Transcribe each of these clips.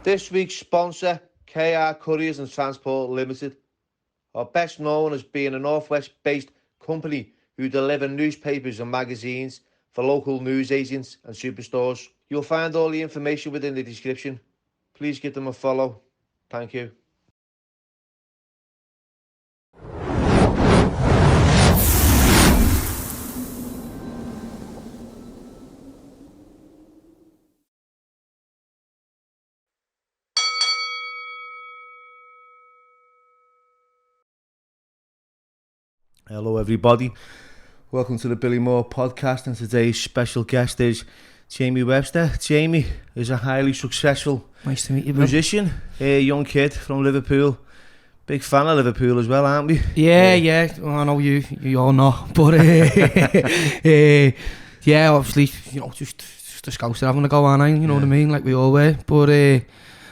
This week's sponsor, KR Couriers and Transport Limited, are best known as being a Northwest-based company who deliver newspapers and magazines for local news agents and superstores. You'll find all the information within the description. Please give them a follow. Thank you. Hello everybody, welcome to the Billy Moore podcast, and today's special guest is Jamie Webster. Jamie is a highly successful nice to meet you, musician, a young kid from Liverpool. Big fan of Liverpool as well, aren't we? Yeah. Well, I know you all know, but yeah, obviously, you know, just the scouts are having a go on, you know what I mean, like we all were. But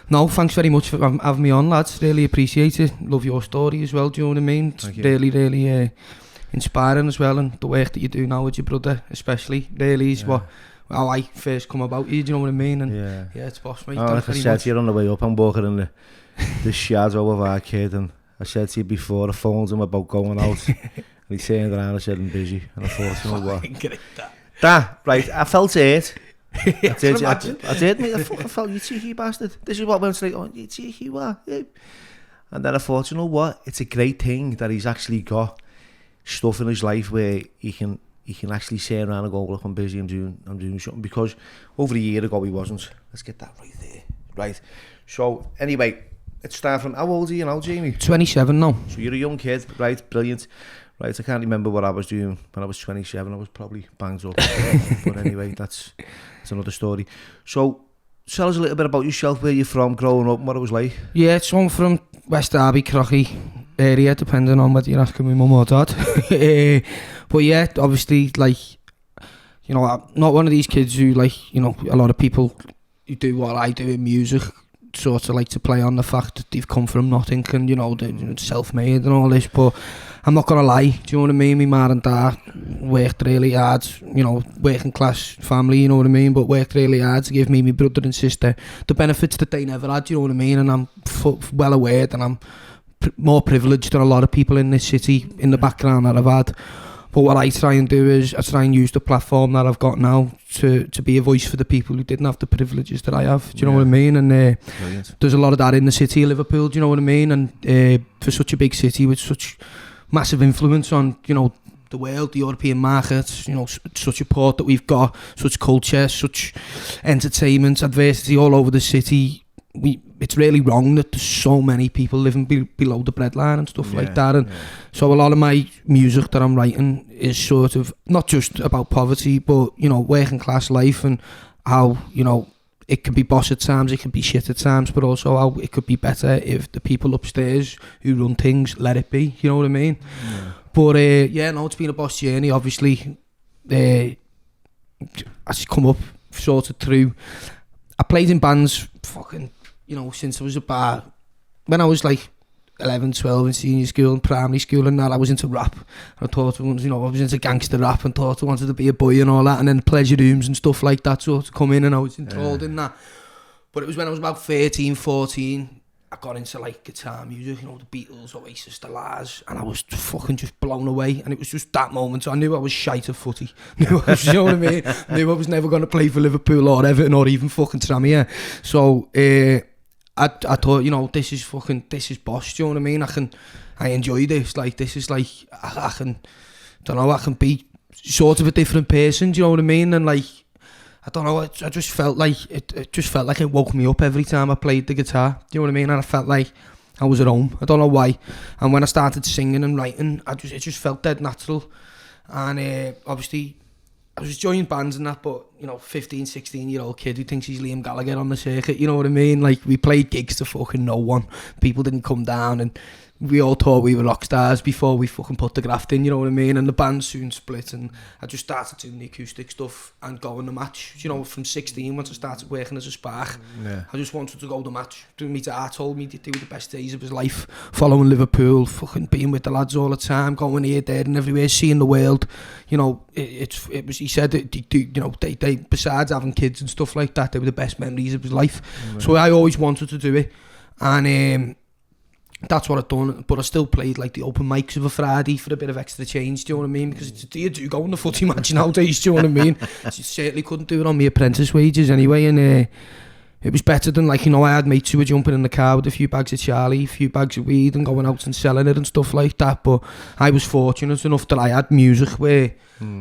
no, thanks very much for having me on, lads. Really appreciate it. Love your story as well, do you know what I mean? It's really inspiring as well, and the work that you do now with your brother, especially, really is how I first come about you, do you know what I mean? And yeah, it's boss, mate. Like I said to you on the way up, I'm walking in the shadow of our kid, and I said to you before, I phoned him about going out, and he turned around and said I'm busy, and I thought, you know what? That, right, I felt it. I did, mate. I fucking felt, you cheeky bastard. This is what went straight on, you cheeky what? Yeah. And then I thought, you know what? It's a great thing that he's actually got stuff in his life where he can actually turn around and go, look, I'm busy, I'm doing something, because over a year ago he wasn't. Let's get that right there. Right. So anyway, let's start from, how old are you now, Jamie? 27 now. So you're a young kid, right? Brilliant. Right, I can't remember what I was doing when I was 27. I was probably banged up. But anyway, that's another story. So tell us a little bit about yourself, where you're from, growing up, and what it was like. Yeah, so I'm from West Derby, Crocky area, depending on whether you're asking my mum or dad. But yeah, obviously, like, you know, I'm not one of these kids who, like, you know, a lot of people who do what I do in music sort of like to play on the fact that they've come from nothing and, you know, they're self-made and all this, but I'm not gonna lie, do you know what I mean? My ma and dad worked really hard, you know, working class family, you know what I mean, but worked really hard to give me, my brother and sister, the benefits that they never had, do you know what I mean? And I'm well aware that I'm more privileged than a lot of people in this city in the background that I've had. But what I try and do is I try and use the platform that I've got now to be a voice for the people who didn't have the privileges that I have. Do you know what I mean? And there's a lot of that in the city of Liverpool. Do you know what I mean? And for such a big city with such massive influence on, you know, the world, the European markets, you know, such a port that we've got, such culture, such entertainment, adversity all over the city. It's really wrong that there's so many people living below the breadline and stuff like that, and so a lot of my music that I'm writing is sort of not just about poverty, but, you know, working class life and how, you know, it can be boss at times, it can be shit at times, but also how it could be better if the people upstairs who run things let it be, you know what I mean? But no, it's been a boss journey, obviously. I just come up sort of through, I played in bands fucking, you know, since I was about, when I was like 11, 12 in senior school and primary school and that, I was into rap. I thought, you know, I was into gangster rap and thought I wanted to be a boy and all that, and then pleasure rooms and stuff like that sort of come in, and I was enthralled in that. But it was when I was about 13, 14, I got into like guitar music, you know, the Beatles, Oasis, the Lars, and I was fucking just blown away. And it was just that moment, I knew I was shite at footy. You know what I mean? Knew I was never going to play for Liverpool or Everton or even fucking Tranmere. So I thought, you know, this is boss, do you know what I mean? I enjoy this, like, this is like, I can be sort of a different person, do you know what I mean? And like, I don't know, I just felt like, it just felt like it woke me up every time I played the guitar, do you know what I mean? And I felt like I was at home, I don't know why. And when I started singing and writing, it just felt dead natural. And obviously, I was joining bands and that, but, you know, 15, 16-year-old kid who thinks he's Liam Gallagher on the circuit, you know what I mean? Like, we played gigs to fucking no one. People didn't come down, and we all thought we were rock stars before we fucking put the graft in, you know what I mean? And the band soon split, and I just started doing the acoustic stuff and going the match. You know, from 16, once I started working as a spark, I just wanted to go the match. My dad told me that they were the best days of his life, following Liverpool, fucking being with the lads all the time, going here, there and everywhere, seeing the world. You know, it was, he said that, you know, they besides having kids and stuff like that, they were the best memories of his life. So I always wanted to do it. And that's what I'd done, but I still played like the open mics of a Friday for a bit of extra change, do you know what I mean? Because you do go on the footy match nowadays, do you know what I mean? So certainly couldn't do it on my apprentice wages anyway, and it was better than, like, you know, I had mates who were jumping in the car with a few bags of Charlie, a few bags of weed and going out and selling it and stuff like that, but I was fortunate enough that I had music where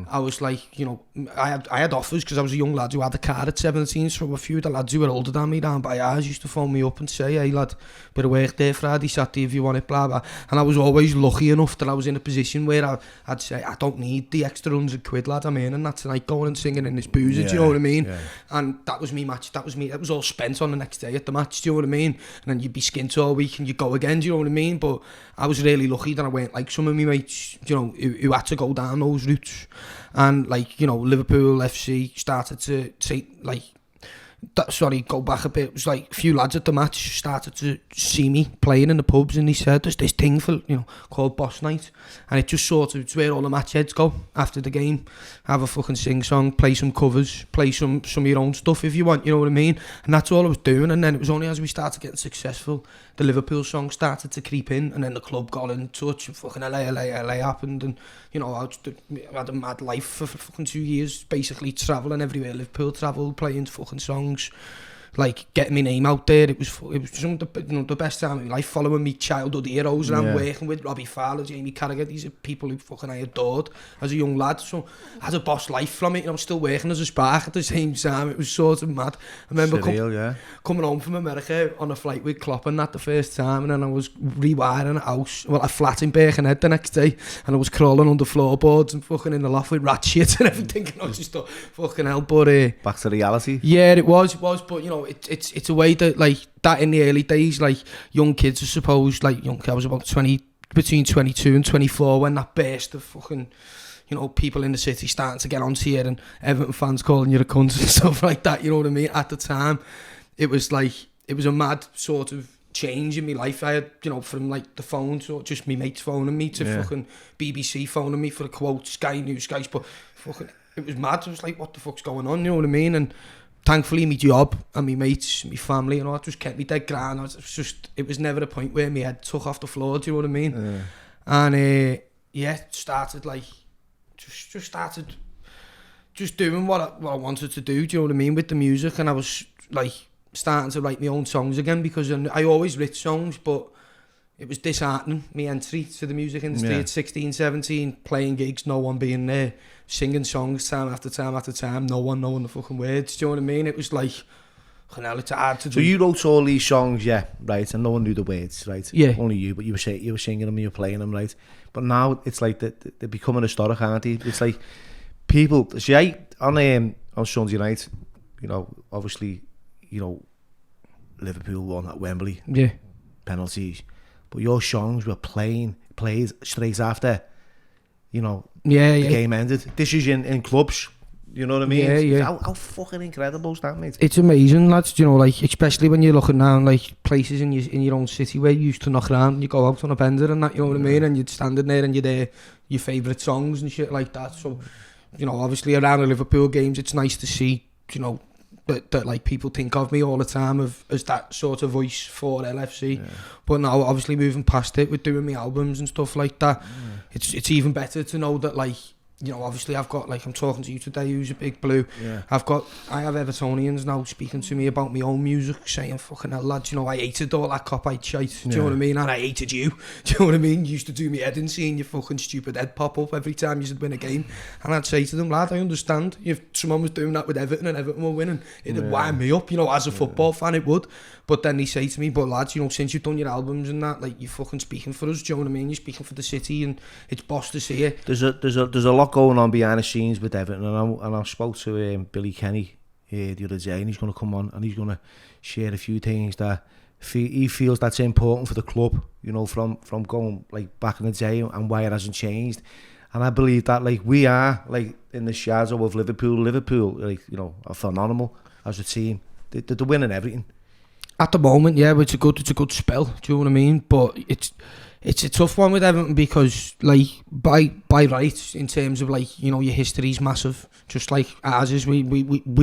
I was like, you know, I had offers because I was a young lad who had a car at 17, so a few of the lads who were older than me down by ours used to phone me up and say, hey lad, bit of work there Friday, Saturday if you want it, blah blah. And I was always lucky enough that I was in a position where I'd say, I don't need the extra £100 lad, I'm earning that tonight going and singing in this boozer, do you know what I mean? And that was me match, that was all spent on the next day at the match, do you know what I mean? And then you'd be skint all week and you'd go again, do you know what I mean? But I was really lucky that I weren't like some of my mates, you know, who had to go down those routes. And like, you know, Liverpool FC started to take, like, go back a bit. It was like a few lads at the match started to see me playing in the pubs, and they said there's this thing for, you know, called Boss Night, and it just sort of, it's where all the match heads go after the game, have a fucking sing song, play some covers, play some of your own stuff if you want, you know what I mean? And that's all I was doing. And then it was only as we started getting successful, the Liverpool song started to creep in, and then the club got in touch, and fucking LA happened, and you know, I had a mad life for fucking 2 years, basically travelling everywhere. Liverpool travelled, playing fucking songs, like getting my name out there. It was some of the, you know, the best time of my life, following me childhood heroes, and I'm working with Robbie Fowler, Jamie Carragher. These are people who fucking I adored as a young lad. So I had a boss life from it, and I was still working as a spark at the same time. It was sort of mad. I remember coming home from America on a flight with Klopp and that the first time, and then I was rewiring a flat in Birkenhead the next day, and I was crawling under floorboards and fucking in the loft with rat shit and everything, and I was just fucking hell. But back to reality. Yeah, it was, but you know, it's a way that, like, that in the early days, like, young kids, I suppose, like, I was about between 22 and 24 when that burst of fucking, you know, people in the city starting to get onto you, and Everton fans calling you a cunt and stuff like that, you know what I mean? At the time, it was like, it was a mad sort of change in my life. I had, you know, from like the phone to just me mates phoning me to fucking BBC phoning me for a quote, Sky News, Sky Sport, fucking, it was mad. It was like, what the fuck's going on, you know what I mean? And thankfully my job and my mates, my family and all that just kept me dead ground. It was never a point where my head took off the floor, do you know what I mean? And started like, just started just doing what I wanted to do, you know what I mean, with the music. And I was like starting to write my own songs again, because I always writ songs, but it was disheartening, my entry to the music industry at 16, 17, playing gigs, no one being there, singing songs time after time after time, no one knowing the fucking words, do you know what I mean? It was like, it's hard to do. So you wrote all these songs, right, and no one knew the words, right? Yeah. Only you, but you were singing them and you were playing them, right? But now it's like they're becoming historic, aren't they? It's like people, see, on Sunday night, you know, obviously, you know, Liverpool won at Wembley. Yeah. Penalties. But your songs were played straight after, you know, the game ended. This is in clubs, you know what I mean? Yeah. How fucking incredible is that, mate? It's amazing, lads, you know, like, especially when you're looking down, like, places in your own city where you used to knock around and you go out on a bender and that, you know what I mean? And you'd stand in there and you'd hear your favourite songs and shit like that. So, you know, obviously around the Liverpool games, it's nice to see, you know, that like people think of me all the time as that sort of voice for LFC. But now, obviously, moving past it with doing my albums and stuff like that, it's even better to know that, like, you know, obviously I've got, like, I'm talking to you today who's a big blue. I have Evertonians now speaking to me about my own music, saying, fucking hell, lads, you know, I hated all that cop-eyed shite, do you know what I mean? And I hated you, do you know what I mean? You used to do me head in seeing your fucking stupid head pop up every time you should win a game. And I'd say to them, lad, I understand, if someone was doing that with Everton and Everton were winning, it'd wind me up, you know, as a football fan it would. But then they say to me, but lads, you know, since you've done your albums and that, like, you're fucking speaking for us, do you know what I mean? You're speaking for the city, and it's boss to see it. There's a lot going on behind the scenes with Everton, and I spoke to Billy Kenny the other day, and he's going to come on and he's going to share a few things that he feels that's important for the club, you know, from going like back in the day and why it hasn't changed. And I believe that like we are like in the shadow of Liverpool, like, you know, are phenomenal as a team. They're winning everything. At the moment, yeah, it's a good spell. Do you know what I mean? But it's a tough one with Everton because, like, by right, in terms of, like, you know, your history's massive. Just like ours is, we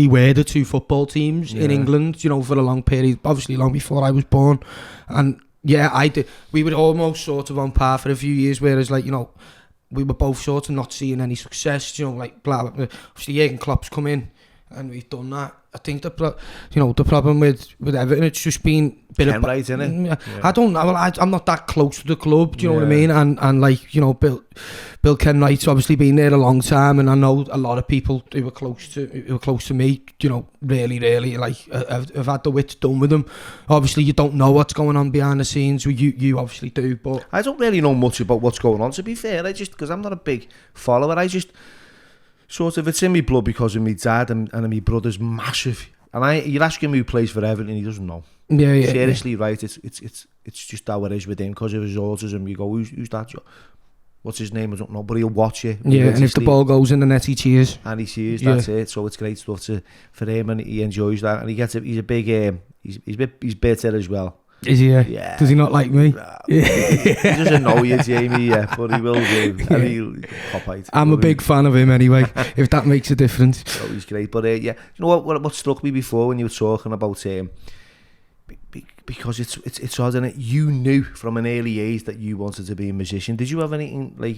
were the two football teams in England, you know, for a long period, obviously long before I was born. And yeah, we were almost sort of on par for a few years, whereas, like, you know, we were both sort of not seeing any success, you know, like, blah, blah. Obviously, Jurgen Klopp's come in and we've done that. I think the problem with Everton, it's just been a bit of right, isn't it? I don't know. Well, I'm not that close to the club. Do you know what I mean? And like, you know, Bill Kenwright's obviously been there a long time, and I know a lot of people who were close to me. You know, really like have had the wits done with them. Obviously, you don't know what's going on behind the scenes. You obviously do, but I don't really know much about what's going on. To be fair, because I'm not a big follower. I just sort of, it's in my blood because of my dad and my brother's massive. And you're asking him who plays for Everton and he doesn't know. Yeah. Seriously, right? It's just how it is with him because of his autism. You go, who's that? What's his name? I don't know, but he'll watch it. Yeah, and if the ball goes in the net, he cheers. And he cheers. That's it. So it's great stuff for him, and he enjoys that. And he's a big. He's bitter as well. Is he? Yeah. Does he not like me? He doesn't know you, Jamie, but he will do. And he'll pop out. I'm a big fan of him anyway, if that makes a difference. Oh, he's great. But yeah, you know what struck me before when you were talking about because it's odd, isn't it? You knew from an early age that you wanted to be a musician. Did you have anything like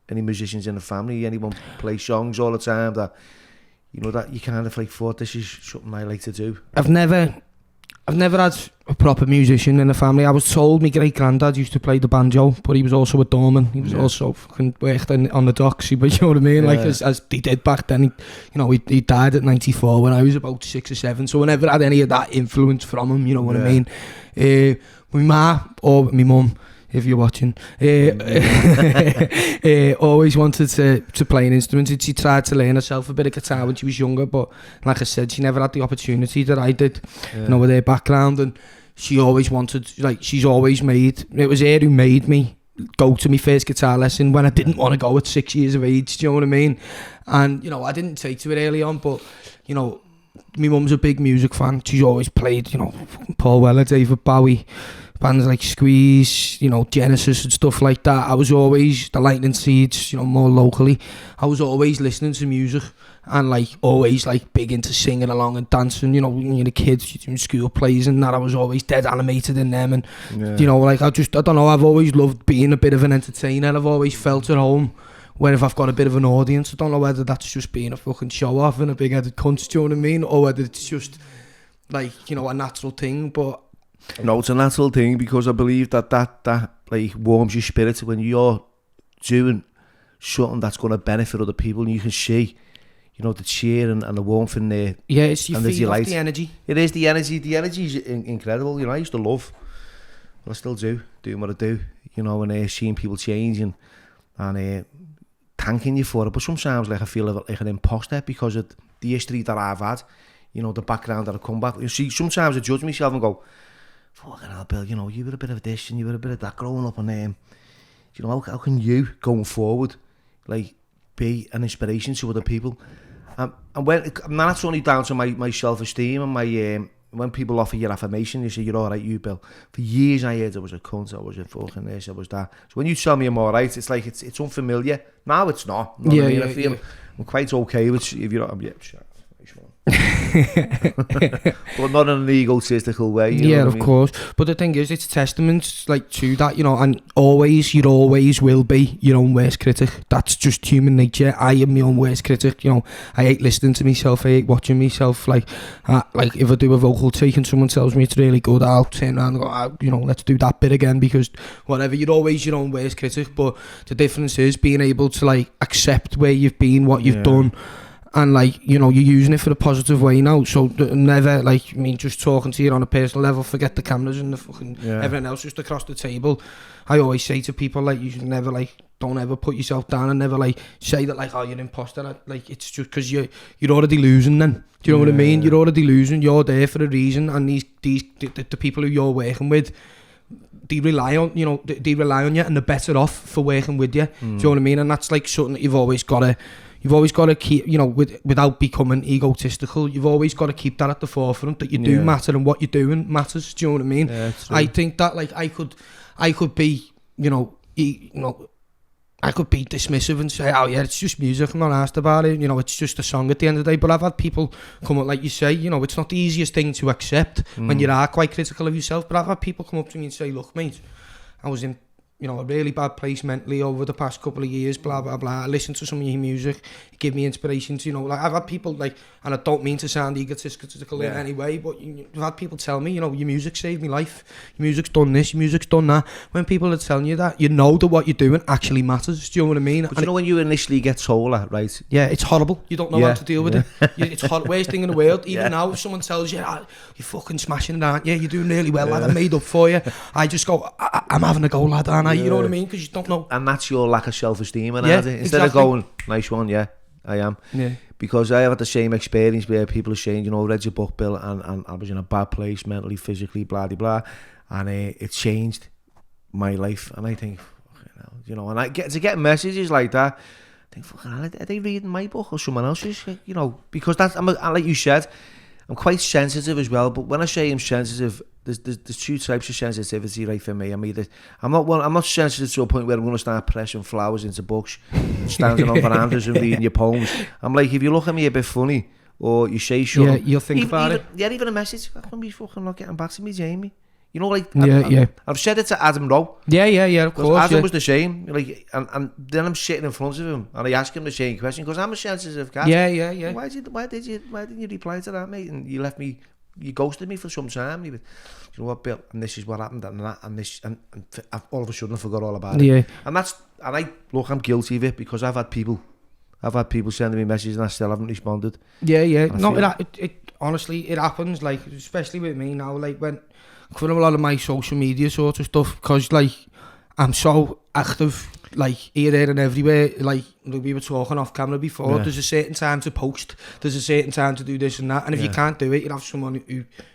any musicians in the family? Anyone play songs all the time that you know that you kind of like thought this is something I like to do? I've never had a proper musician in the family. I was told my great granddad used to play the banjo, but he was also a doorman. He was also fucking worked on the docks. But you know what I mean? Like as they did back then. He died at 94 when I was about 6 or 7. So I never had any of that influence from him. You know what I mean? My ma or my mum, if you're watching, always wanted to play an instrument. And she tried to learn herself a bit of guitar when she was younger, but like I said, she never had the opportunity that I did, you know, with her background. And she always wanted, like, it was her who made me go to my first guitar lesson when I didn't want to go at 6 years of age. Do you know what I mean? And, you know, I didn't take to it early on, but, you know, my mum's a big music fan. She's always played, you know, Paul Weller, David Bowie, bands like Squeeze, you know, Genesis and stuff like that. I was always, the Lightning Seeds, you know, more locally. I was always listening to music and like always like big into singing along and dancing. You know, when you're a kid, you're doing school plays and that. I was always dead animated in them. And, you know, like I don't know, I've always loved being a bit of an entertainer. I've always felt at home when if I've got a bit of an audience. I don't know whether that's just being a fucking show off and a big-headed cunt, do you know what I mean? Or whether it's just like, you know, a natural thing, but... No, it's a natural thing because I believe that like warms your spirit when you're doing something that's going to benefit other people and you can see, you know, the cheer and the warmth in there. Yeah, it's you feed off the energy. It is the energy. The energy is incredible. You know, I used to love, but I still do, doing what I do, you know, and seeing people changing and thanking you for it. But sometimes like I feel like an imposter because of the history that I've had, you know, the background that I've come back. You see, sometimes I judge myself and go, fucking hell, Bill, you know, you were a bit of this and you were a bit of that growing up, and you know, how can you going forward like be an inspiration to other people? And when that's only down to my self-esteem and my when people offer you affirmation, you say you're all right, you Bill. For years I heard I was a cunt, I was a fucking this, I was that. So when you tell me I'm all right, it's like it's unfamiliar. Now it's not. You know what I mean? I feel I'm quite okay with if you're not. Yeah, sure. But not in an egotistical way. You know what I mean? Of course. But the thing is, it's testament like to that, you know, and you always will be your own worst critic. That's just human nature. I am my own worst critic. You know, I hate listening to myself. I hate watching myself. Like if I do a vocal take and someone tells me it's really good, I'll turn around and go, you know, let's do that bit again because whatever. You're always your own worst critic. But the difference is being able to like accept where you've been, what you've done. And like, you know, you're using it for a positive way now. So never, like, I mean, just talking to you on a personal level, forget the cameras and the fucking everything else just across the table. I always say to people, like, you should never, like, don't ever put yourself down and never like say that like, oh, you're an imposter. Like it's just because you're already losing then. Do you know what I mean? You're already losing. You're there for a reason, and the people who you're working with, they rely on you, and they're better off for working with you. Do you know what I mean? And that's like something that you've always got to keep, without becoming egotistical. You've always got to keep that at the forefront, that you do matter and what you're doing matters. Do you know what I mean? Yeah, I think that like I could be, I could be dismissive and say, oh yeah, it's just music, I'm not asked about it, it's just a song at the end of the day. But I've had people come up, like you say, it's not the easiest thing to accept when you are quite critical of yourself, but I've had people come up to me and say, look mate, I was in a really bad place mentally over the past couple of years, blah blah blah. I listened to some of your music, it gave me inspiration to, like I've had people like, and I don't mean to sound egotistical in any way, but I've had people tell me, your music saved my life, your music's done this, your music's done that. When people are telling you that, that what you're doing actually matters. Do you know what I mean? But when you initially get told that, right? Yeah, it's horrible. You don't know how to deal with it. It's the worst thing in the world. Even now, if someone tells you, you're fucking smashing it, aren't you? You're doing really well, lad. I made up for you. I just go, I'm having a go, lad, aren't I? You know what I mean? Because you don't know. And that's your lack of self-esteem, instead of going, nice one, yeah, I am. Yeah. Because I have had the same experience where people are saying, I read your book, Bill, and I was in a bad place mentally, physically, blah, blah, blah, and it changed my life. And I think, and I get messages like that. I think, fucking hell, are they reading my book or someone else's? Because that's, like you said, I'm quite sensitive as well. But when I say I'm sensitive, there's two types of sensitivity, right, for me. I'm not sensitive to a point where I'm going to start pressing flowers into books, standing on verandas and reading your poems. I'm like, if you look at me a bit funny or you say something, you'll think about it. Yeah, even a message. How come you fucking not getting back to me, Jamie? I've said it to Adam Rowe. Yeah, of course. Adam was the same. Like, and then I'm sitting in front of him and I ask him the same question because I'm a sensitive guy. Yeah. Why didn't you reply to that, mate? And you ghosted me for some time. You know what, Bill? And this is what happened, and that, and this, and all of a sudden I forgot all about it. Yeah. And I'm guilty of it because I've had people sending me messages and I still haven't responded. Yeah. No, it honestly, it happens. Like, especially with me now. Like when for a lot of my social media sort of stuff, because like I'm so active, like here, there and everywhere. Like we were talking off camera before, there's a certain time to post, there's a certain time to do this and that, and if you can't do it, you have someone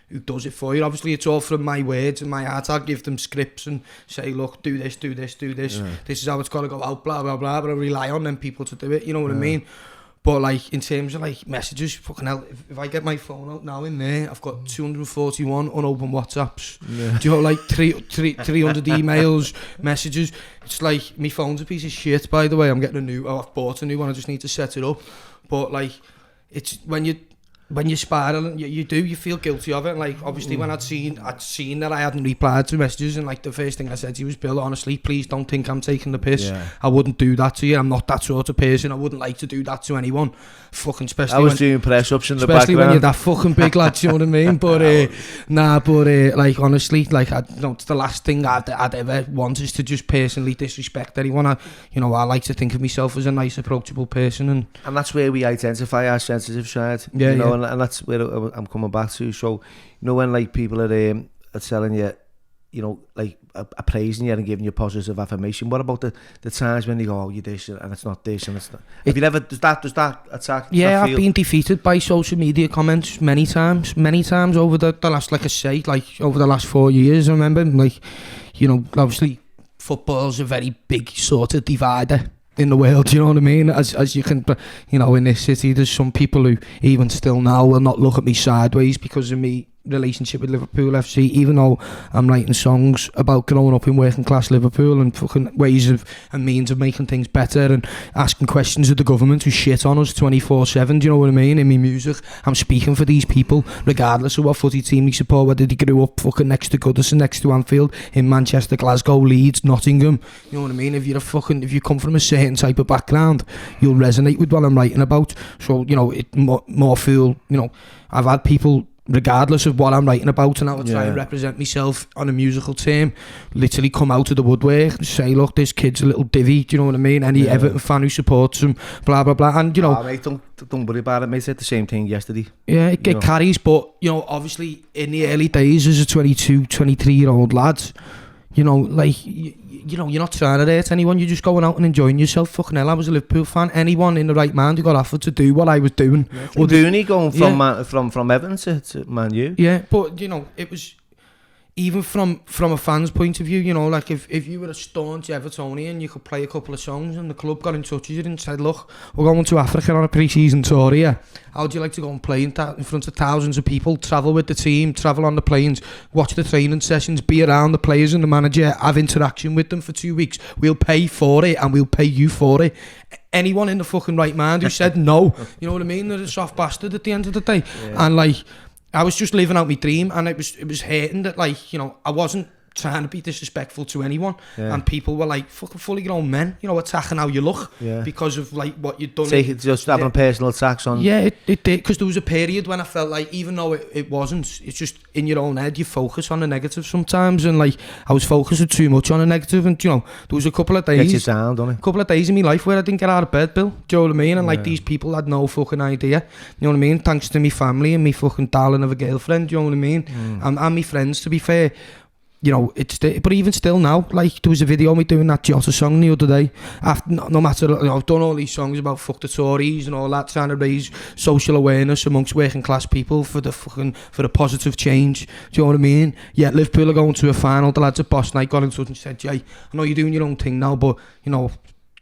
who does it for you. Obviously it's all from my words and my heart. I'll give them scripts and say, look, do this, this is how it's got to go out, blah blah blah, but I rely on them people to do it, you know what I mean? But like in terms of like messages, fucking hell, if I get my phone out now in there, I've got 241 unopened WhatsApps. Do you know, like 300 emails, messages. It's like my phone's a piece of shit, by the way. I've bought a new one, I just need to set it up. But like it's when you spiral and you feel guilty of it. And like obviously when I'd seen that I hadn't replied to messages, and like the first thing I said to you was, Bill, honestly, please don't think I'm taking the piss. I wouldn't do that to you. I'm not that sort of person. I wouldn't like to do that to anyone. Fucking especially I was doing press ups in the background. Especially when you're that fucking big lad, you know what I mean? But like honestly, like it's the last thing I'd ever want is to just personally disrespect anyone. I like to think of myself as a nice, approachable person, and that's where we identify our sensitive side. And that's where I'm coming back to. So, when like people are telling you, like praising you and giving you positive affirmation. What about the times when they go, oh, you're this and it's not this and it's not? Have you ever does that attack? Yeah, I've been defeated by social media comments many times over the last, like I say, like over the last 4 years. I remember, like, obviously football's a very big sort of divider in the world, you know what I mean? As you can, in this city, there's some people who even still now will not look at me sideways because of me relationship with Liverpool FC, even though I'm writing songs about growing up in working class Liverpool and fucking ways of and means of making things better and asking questions of the government who shit on us 24/7. Do you know what I mean? In my music, I'm speaking for these people regardless of what footy team they support, whether they grew up fucking next to Goodison, next to Anfield, in Manchester, Glasgow, Leeds, Nottingham. You know what I mean? If you come from a certain type of background, you'll resonate with what I'm writing about. So it more feel, I've had people, regardless of what I'm writing about and how I try and represent myself on a musical term, literally come out of the woodwork and say, look, this kid's a little divvy, do you know what I mean? Any Everton fan who supports him, blah blah blah. And mate, don't worry about it, mate. I said the same thing yesterday. Yeah, it carries, but obviously in the early days as a 22, 23-year-old lad, you know, like, you know, you're not trying to hurt anyone, you're just going out and enjoying yourself. Fucking hell, I was a Liverpool fan. Anyone in the right mind who got offered to do what I was doing. Or Dooney going from Everton to Man U. Yeah, but, you know, it was... Even from a fan's point of view, you know, like if you were a staunch Evertonian, you could play a couple of songs and the club got in touch with you and said, look, we're going to Africa on a pre-season tour here. How would you like to go and play in front of thousands of people, travel with the team, travel on the planes, watch the training sessions, be around the players and the manager, have interaction with them for 2 weeks. We'll pay for it and we'll pay you for it. Anyone in the fucking right mind who said no, you know what I mean? They're a soft bastard at the end of the day. Yeah. And like... I was just living out my dream, and it was hurting that, like, you know, I wasn't trying to be disrespectful to anyone, and people were like fucking fully grown men, you know, attacking how you look because of like what you'd done. Just having personal attacks on. Yeah, it did, because there was a period when I felt like, even though it wasn't, it's just in your own head, you focus on the negative sometimes, and like I was focusing too much on the negative, and you know, there was a couple of days, gets you down, don't it? A couple of days in my life where I didn't get out of bed, Bill. Do you know what I mean? And like these people had no fucking idea. You know what I mean? Thanks to me family and me fucking darling of a girlfriend. Do you know what I mean? And my friends, to be fair. You know, but even still now, like, there was a video of me doing that Jota song the other day. After, no matter, you know, I've done all these songs about fuck the Tories and all that, trying to raise social awareness amongst working class people for the positive change. Do you know what I mean? Yeah, Liverpool are going to a final. The lads at Boss Night got in touch and said, Jay, I know you're doing your own thing now, but, you know,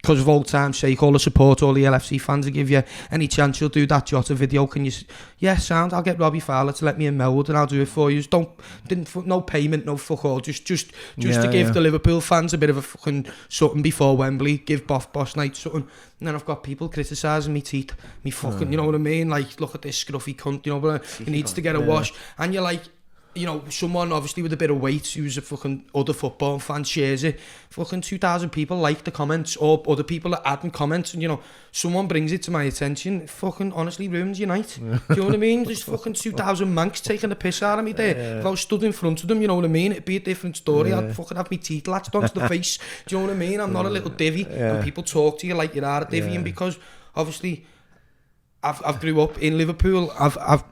because of old time's sake, all the support all the LFC fans will give you, any chance you'll do that Jota video, can you? Yeah, sound, I'll get Robbie Fowler to let me in Melwood and I'll do it for you. No payment, no fuck all, just to give the Liverpool fans a bit of a fucking something before Wembley, give Boss Night something. And then I've got people criticising me teeth, me fucking, you know what I mean? Like, look at this scruffy cunt, you know, but he needs to get a wash. And you're like, you know, someone obviously with a bit of weight who's a fucking other football fan shares it. Fucking 2,000 people like the comments, or other people are adding comments, and you know, someone brings it to my attention. It fucking honestly ruins your night. Do you know what I mean? There's fucking 2,000 mancs taking the piss out of me there. If I was stood in front of them, you know what I mean, it'd be a different story. I'd fucking have my teeth latched onto the face. Do you know what I mean? I'm not a little divvy, and people talk to you like you are a divvy, and because obviously I've grew up in Liverpool. I've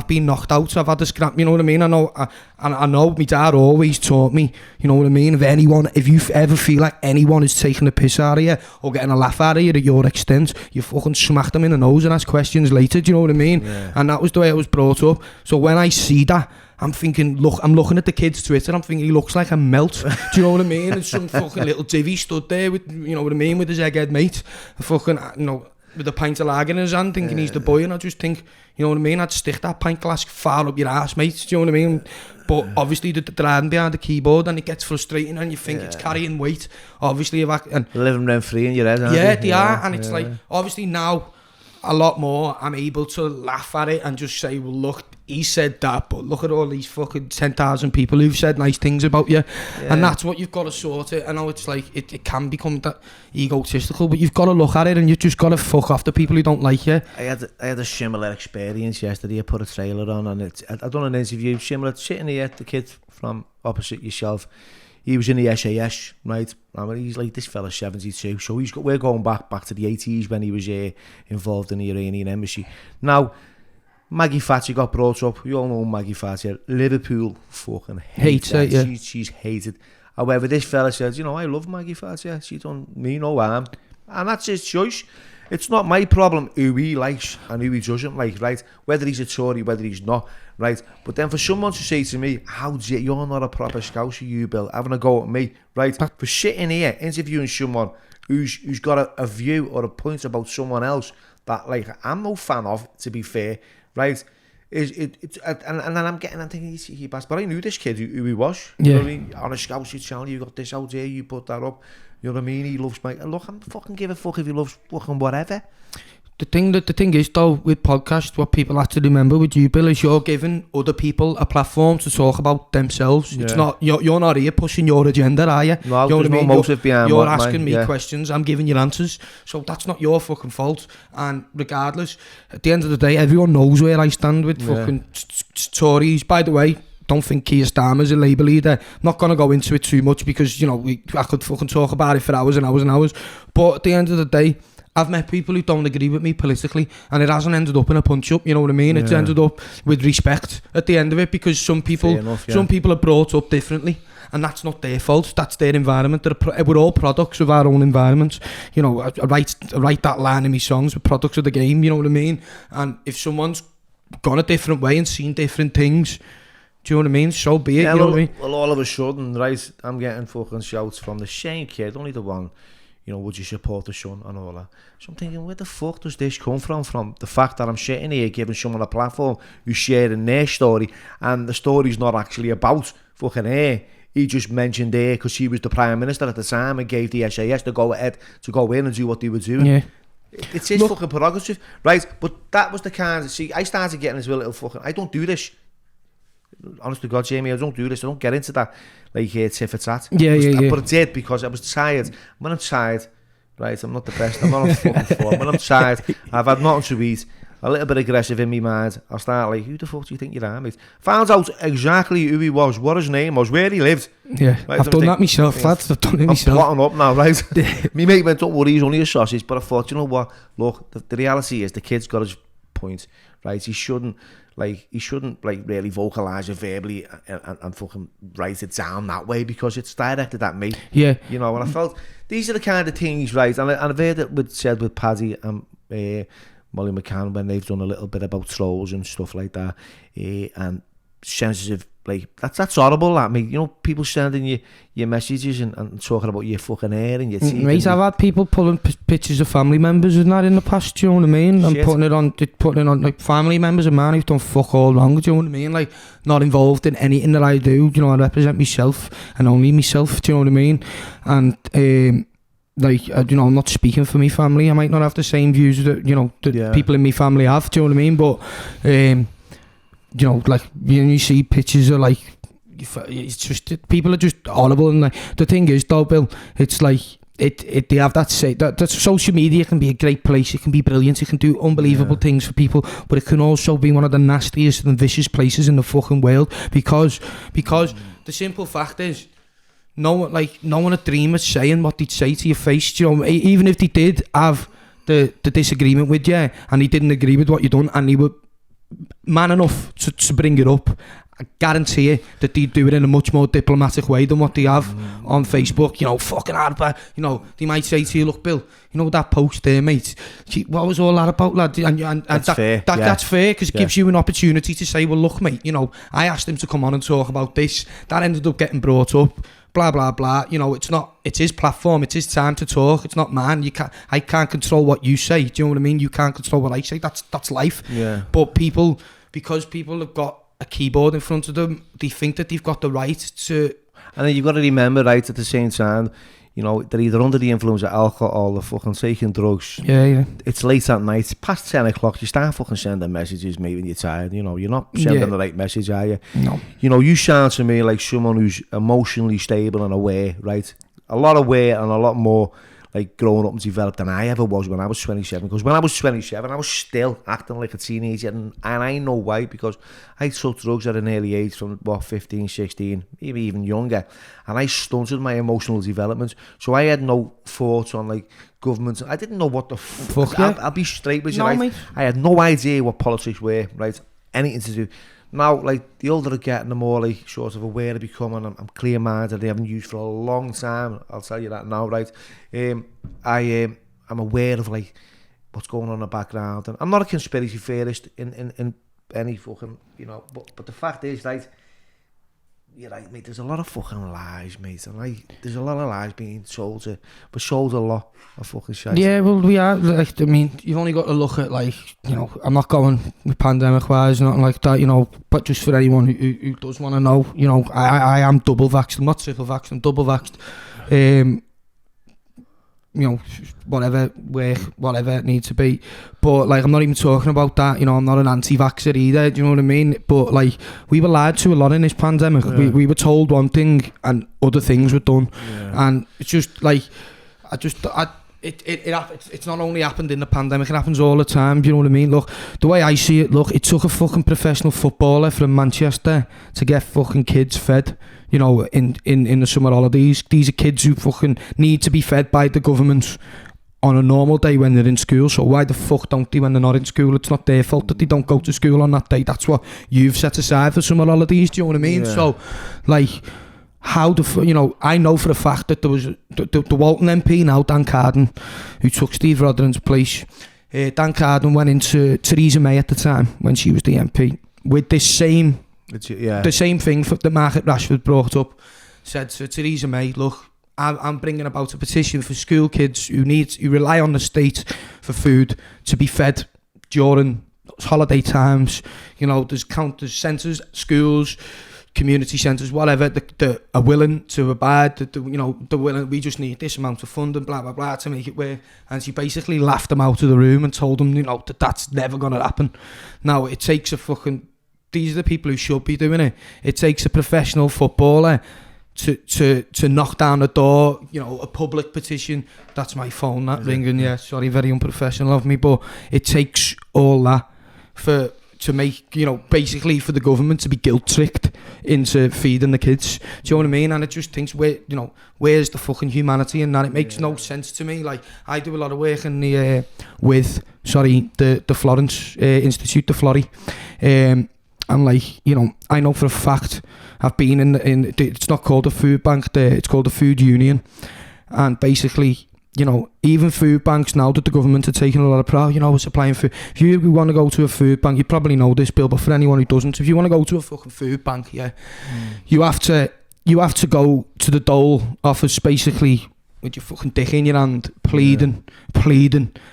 been knocked out. I've had a scrap. You know what I mean? I know my dad always taught me. You know what I mean? If you ever feel like anyone is taking the piss out of you or getting a laugh out of you at your extent, you fucking smack them in the nose and ask questions later. Do you know what I mean? Yeah. And that was the way I was brought up. So when I see that, I'm thinking, I'm looking at the kid's Twitter, I'm thinking he looks like a melt. Do you know what I mean? And some fucking little divvy stood there with, you know what I mean, with his egghead mate, fucking, you know, with a pint of lager in his hand, thinking he's the boy, and I just think, you know what I mean, I'd stick that pint glass far up your ass, mate. Do you know what I mean? But obviously the driving behind the keyboard, and it gets frustrating, and you think it's carrying weight. Obviously, living rent free in your head, aren't yeah, they are, and it's like, obviously now, a lot more, I'm able to laugh at it and just say, well, look, he said that, but look at all these fucking 10,000 people who've said nice things about you. And that's what you've got to sort it. I know it's like, it can become that egotistical, but you've got to look at it and you've just got to fuck off the people who don't like you. I had a similar experience yesterday. I put a trailer on, and I done an interview, similar, sitting here, the kid from opposite yourself, he was in the SAS, right? I mean, he's like, this fella's 72, so we're going back to the 80s when he was involved in the Iranian embassy. Now, Maggie Thatcher got brought up. You all know Maggie Thatcher. Liverpool fucking hates her. Yeah. She's hated. However, this fella says, you know, I love Maggie Thatcher. She done me no harm. And that's his choice. It's not my problem who he likes and who he doesn't like, right? Whether he's a Tory, whether he's not, right? But then for someone to say to me, how dare you're not a proper Scouser, you, Bill, having a go at me, right? For sitting here, interviewing someone who's got a view or a point about someone else that, like, I'm no fan of, to be fair, right? And then I'm thinking, he passed. But I knew this kid who he was. You know what I mean? On a Scouser channel, you got this out here, you put that up. You know what I mean? He loves Mike. Look, I'm fucking give a fuck if he loves fucking whatever. The thing is though, with podcasts, what people have to remember with you, Bill, is you're giving other people a platform to talk about themselves. Yeah. It's not you're not here pushing your agenda, are you? No, you know there's no motive behind. You're asking me questions, I'm giving you answers. So that's not your fucking fault. And regardless, at the end of the day, everyone knows where I stand with fucking Tories. By the way, don't think Keir Starmer's a Labour leader. I'm not going to go into it too much because, you know, I could fucking talk about it for hours and hours and hours. But at the end of the day, I've met people who don't agree with me politically, and it hasn't ended up in a punch-up, you know what I mean? It's ended up with respect at the end of it, because some people are brought up differently. and that's not their fault. That's their environment. We're all products of our own environments. You know, I write that line in my songs. We're products of the game. You know what I mean? And if someone's gone a different way and seen different things, do you know what I mean? So be it. Yeah, you know what I mean? Well, all of a sudden, right, I'm getting fucking shouts from the same kid, only the one. You know, would you support the son and all that? So I'm thinking, where the fuck does this come from? From the fact that I'm sitting here giving someone a platform who's sharing their story, and the story's not actually about fucking her. He just mentioned her because she was the Prime Minister at the time and gave the SAS the go-ahead to go in and do what they were doing. Yeah. It's his fucking prerogative, right? But that was the kind of... See, I started getting this little fucking... I don't do this. Honest to God, Jamie, I don't do this. I don't get into that, like, tit for tat. Yeah. But I did because I was tired. When I'm tired, right, I'm not the best. I'm not on fucking form. When I'm tired, I've had nothing to eat, a little bit aggressive in my mind. I'll start like, who the fuck do you think you are, mate? Found out exactly who he was, what his name was, where he lived. Yeah, right, I've done that myself, lads. I've done it myself. I'm plotting up now, right? Me mate went, don't worry, he's only a sausage. But I thought, you know what? Look, the reality is the kid's got his point, right? He shouldn't really vocalise it verbally and fucking write it down that way because it's directed at me. Yeah. You know, and I felt these are the kind of things, right? And I've heard it said with Paddy and Molly McCann when they've done a little bit about trolls and stuff like that, and sensitive, like that's horrible at me. You know, people sending your messages and talking about your fucking hair and your teeth. Mate, I've had people pulling pictures of family members and that in the past, do you know what I mean? And putting it on like family members of mine who've done fuck all wrong, do you know what I mean? Like, not involved in anything that I do, you know, I represent myself and only myself, do you know what I mean? And like, you know, I'm not speaking for my family. I might not have the same views that, you know, people in my family have, do you know what I mean? But you know, like, you see pictures of, like, it's just, people are just horrible. And like, the thing is though, Bill, it's like, they have that say that social media can be a great place, it can be brilliant, it can do unbelievable things for people, but it can also be one of the nastiest and vicious places in the fucking world, because the simple fact is, no one would dream of saying what they'd say to your face, you know, even if they did have the disagreement with you and he didn't agree with what you done and he were man enough to bring it up, I guarantee you that they'd do it in a much more diplomatic way than what they have on Facebook. You know, fucking hard, but you know, they might say to you, look, Bill, you know that post there, mate, what was all that about, lad? And that's fair. That's fair, because it gives you an opportunity to say, well, look, mate, you know, I asked him to come on and talk about this, that ended up getting brought up, blah blah blah. You know, it's his platform, it's his time to talk, it's not mine. I can't control what you say, do you know what I mean? You can't control what I say. That's life. Yeah. But because people have got a keyboard in front of them, they think that they've got the right to. And then you've got to remember, right, at the same time, you know, they're either under the influence of alcohol or fucking taking drugs. Yeah. It's late at night, it's past 10 o'clock, you start fucking sending messages maybe when you're tired, you know, you're not sending the right message, are you? No. You know, you sound to me like someone who's emotionally stable and aware, right? A lot aware and a lot more like grown up and developed than I ever was when I was 27. Because when I was 27, I was still acting like a teenager, and I know why, because I took drugs at an early age from 15, 16, maybe even younger, and I stunted my emotional development. So I had no thoughts on like government. I didn't know what the fuck. I'll be straight with you, right? Mate. I had no idea what politics were, right? Anything to do. Now, like, the older I get and the more, like, sort of aware I become, and I'm clear-minded, I haven't used for a long time, I'll tell you that now, right? I'm aware of, like, what's going on in the background, and I'm not a conspiracy theorist in any fucking, you know, but the fact is, right, you're right, mate, there's a lot of fucking lies, mate, and like, there's a lot of lies being sold to, we're sold a lot of fucking shit. Yeah, well, we are, like, I mean, you've only got to look at, like, you know, I'm not going with pandemic-wise, nothing like that, you know, but just for anyone who does want to know, you know, I am double vaxxed, I'm not triple vaxxed, I'm double vaxxed, you know, whatever it needs to be, but like, I'm not even talking about that, you know, I'm not an anti-vaxxer either, do you know what I mean? But like, we were lied to a lot in this pandemic. We were told one thing and other things were done, and it's just like, it's not only happened in the pandemic, it happens all the time, do you know what I mean? Look, the way I see it, look, it took a fucking professional footballer from Manchester to get fucking kids fed, you know, in the summer holidays. These are kids who fucking need to be fed by the government on a normal day when they're in school, so why the fuck don't they when they're not in school? It's not their fault that they don't go to school on that day. That's what you've set aside for summer holidays, do you know what I mean? So, like, I know for a fact that there was the Walton MP now, Dan Carden, who took Steve Rotheran's place. Dan Carden went into Theresa May at the time when she was the MP with the same thing that Margaret Rashford brought up. Said to Theresa May, look, I'm bringing about a petition for school kids who rely on the state for food to be fed during holiday times. There's centres, schools, community centres, whatever, that are willing to abide, we just need this amount of funding, blah, blah, blah, to make it work. And she basically laughed them out of the room and told them, that's never going to happen. Now, it takes these are the people who should be doing it. It takes a professional footballer to knock down the door, a public petition. That's my phone, ringing, yeah, sorry, very unprofessional of me, but it takes all that to make, basically for the government to be guilt-tricked into feeding the kids. Do you know what I mean? And it just thinks, where's the fucking humanity in that? It makes no sense to me. Like, I do a lot of work in the the Florence Institute, the Florey. And I know for a fact, I've been in it's not called a food bank, it's called a food union. And basically, even food banks now that the government are taking a lot of pride, we're supplying food. If you want to go to a food bank, you probably know this, Bill, but for anyone who doesn't, if you want to go to a fucking food bank, you have to go to the dole office basically with your fucking dick in your hand, pleading,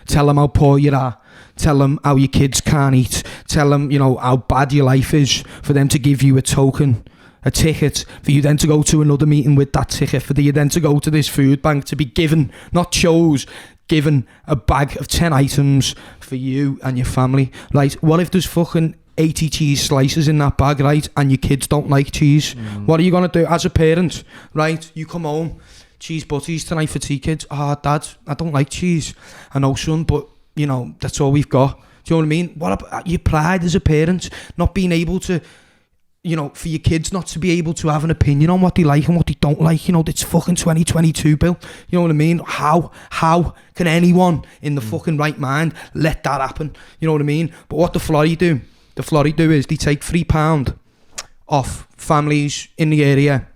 tell them how poor you are, tell them how your kids can't eat, tell them, how bad your life is, for them to give you a token, a ticket, for you then to go to another meeting with that ticket, for you then to go to this food bank to be given, not given a bag of 10 items for you and your family. Right, what if there's fucking 80 cheese slices in that bag, right, and your kids don't like cheese? What are you going to do as a parent? Right, you come home, cheese butties tonight for tea, kids. Dad, I don't like cheese. I know, son, but that's all we've got. Do you know what I mean? What about your pride as a parent, not being able to, for your kids not to be able to have an opinion on what they like and what they don't like? It's fucking 2022, Bill. You know what I mean? How can anyone in the fucking right mind let that happen? You know what I mean? But what the Florey do? The Florey do is they take £3 off families in the area.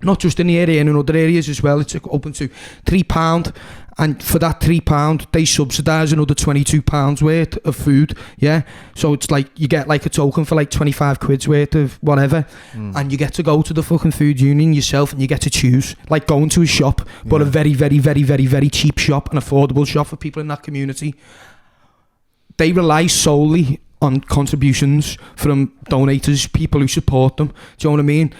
Not just in the area, in other areas as well. It's open to £3, and for that £3 they subsidise another £22 worth of food. Yeah, so it's like you get like a token for like 25 quid's worth of whatever, and you get to go to the fucking food union yourself, and you get to choose, like going to a shop, but a very, very, very, very, very cheap shop, an affordable shop for people in that community. They rely solely on contributions from donators, people who support them. Do you know what I mean?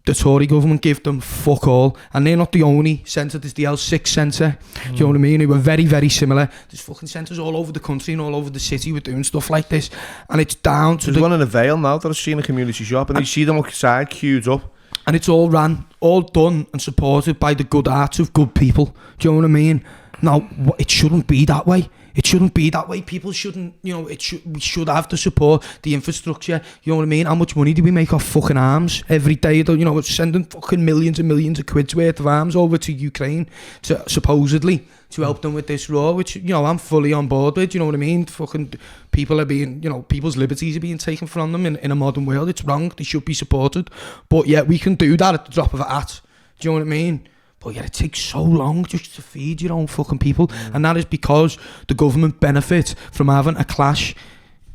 The Tory government give them fuck all, and they're not the only centre. There's the L6 centre, do you know what I mean, who were very, very similar. There's fucking centres all over the country and all over the city with doing stuff like this, and it's down to there's one in the Vale now that I've seen a community shop, and you see them outside queued up, and it's all done and supported by the good arts of good people. Do you know what I mean? Now, it shouldn't be that way. It shouldn't be that way. People shouldn't, we should have the support, the infrastructure, you know what I mean? How much money do we make off fucking arms every day? We're sending fucking millions and millions of quid's worth of arms over to Ukraine to supposedly to help them with this war, which, I'm fully on board with, you know what I mean? Fucking people are being, people's liberties are being taken from them in a modern world. It's wrong. They should be supported. But yeah, we can do that at the drop of a hat. Do you know what I mean? But yeah, it takes so long just to feed your own fucking people. And that is because the government benefit from having a clash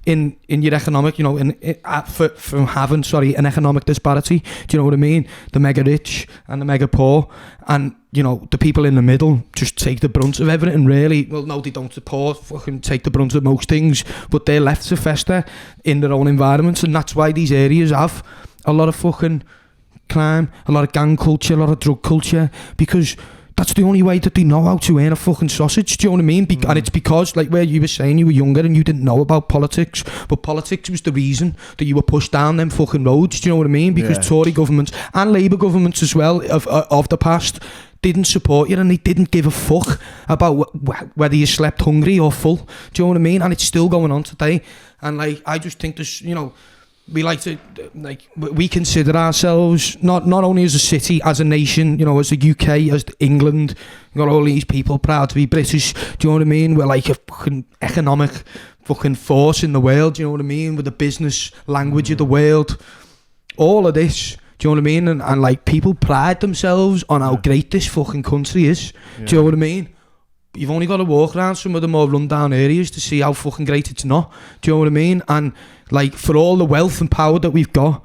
in your economic, from having, an economic disparity. Do you know what I mean? The mega rich and the mega poor. And, the people in the middle just take the brunt of everything, really. Well, no, they don't. The poor fucking take the brunt of most things, but they're left to fester in their own environments. And that's why these areas have a lot of fucking crime, a lot of gang culture, a lot of drug culture, because that's the only way that they know how to earn a fucking sausage. Do you know what I mean? And it's because, like where you were saying, you were younger and you didn't know about politics, but politics was the reason that you were pushed down them fucking roads. Do you know what I mean? Because Tory governments and Labour governments as well of the past didn't support you, and they didn't give a fuck about whether you slept hungry or full. Do you know what I mean? And it's still going on today. And I just think there's, we like to, we consider ourselves not only as a city, as a nation, as the UK, as England. We've got all these people proud to be British. Do you know what I mean? We're like a fucking economic fucking force in the world. Do you know what I mean? We're the business language of the world. All of this Do you know what I mean? And like, people pride themselves on how great this fucking country is. Do you know what I mean? You've only got to walk around some of the more run-down areas to see how fucking great it's not. Do you know what I mean? And like, for all the wealth and power that we've got,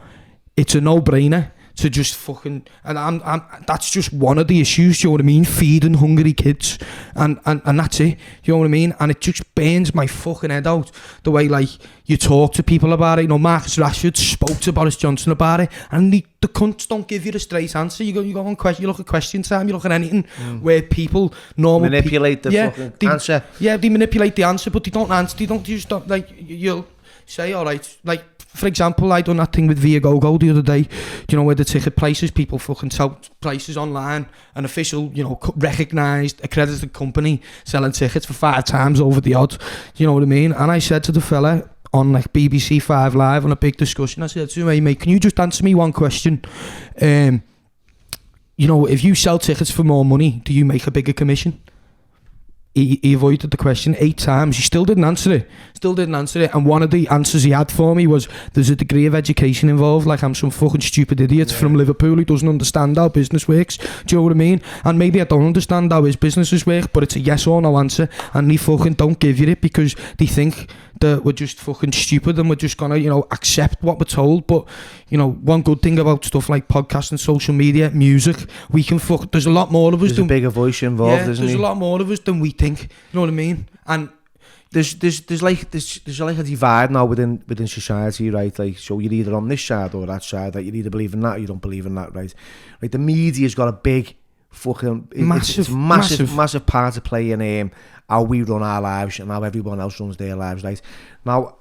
it's a no-brainer to just fucking... And that's just one of the issues, do you know what I mean? Feeding hungry kids. And that's it, do you know what I mean? And it just burns my fucking head out, the way, like, you talk to people about it. You know, Marcus Rashford spoke to Boris Johnson about it, and the cunts don't give you the straight answer. You go on question, you look at question time, you look at anything where people... normal manipulate the fucking answer. Yeah, they manipulate the answer, but they don't answer. They just don't, like, you'll say, all right, like... For example, I done that thing with Viagogo the other day, you know, where the ticket prices, people fucking sell prices online, an official, you know, recognised, accredited company selling tickets for 5 times over the odds, you know what I mean? And I said to the fella on like BBC 5 Live on a big discussion, I said to him, hey mate, can you just answer me one question? You know, if you sell tickets for more money, do you make a bigger commission? He avoided the question 8 times. He still didn't answer it. And one of the answers he had for me was, there's a degree of education involved. Like, I'm some fucking stupid idiot from Liverpool who doesn't understand how business works. Do you know what I mean? And maybe I don't understand how his businesses work, but it's a yes or no answer. And they fucking don't give you it because they think that we're just fucking stupid and we're just gonna, you know, accept what we're told. But, you know, one good thing about stuff like podcasts and social media, music, we can there's a lot more of us. There's a bigger voice involved, isn't there's there? a lot more of us than we think. You know what I mean? And there's like a divide now within society, right? Like, so you're either on this side or that side. Like, you either believe in that or you don't believe in that, right? Like, the media's got a big fucking massive part to play in how we run our lives and how everyone else runs their lives, right? Now,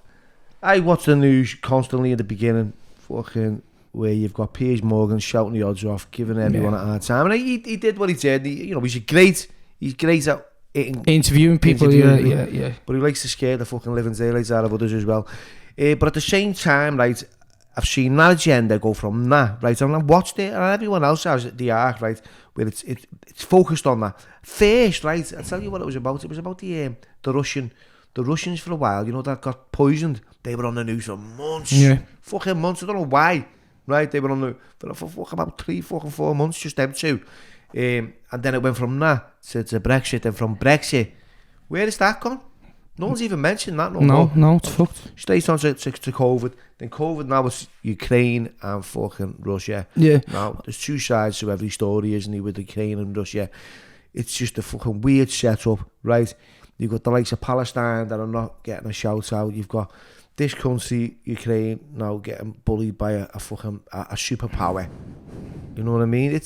I watch the news constantly at the beginning, fucking, where you've got Piers Morgan shouting the odds off, giving everyone a hard time, and he did what he did. You know, he's great at interviewing people, yeah. But he likes to scare the fucking living daylights out of others as well. But at the same time, right, I've seen that agenda go from that, right, and I've watched it, and everyone else has the arc, right, where it's focused on that. First, right, I'll tell you what it was about. It was about the Russians for a while, you know, that got poisoned. They were on the news for months. Yeah. Fucking months, I don't know why. Right, they were on the for about 4 months, just them two. And then it went from that to Brexit, and from Brexit, where is that gone? No one's even mentioned that No, it's fucked. Straight on to COVID. Then COVID, now it's Ukraine and fucking Russia. Yeah. Now, there's 2 sides to every story, isn't it, with Ukraine and Russia. It's just a fucking weird setup, right? You've got the likes of Palestine that are not getting a shout out. You've got this country, Ukraine, now getting bullied by a fucking a superpower. You know what I mean?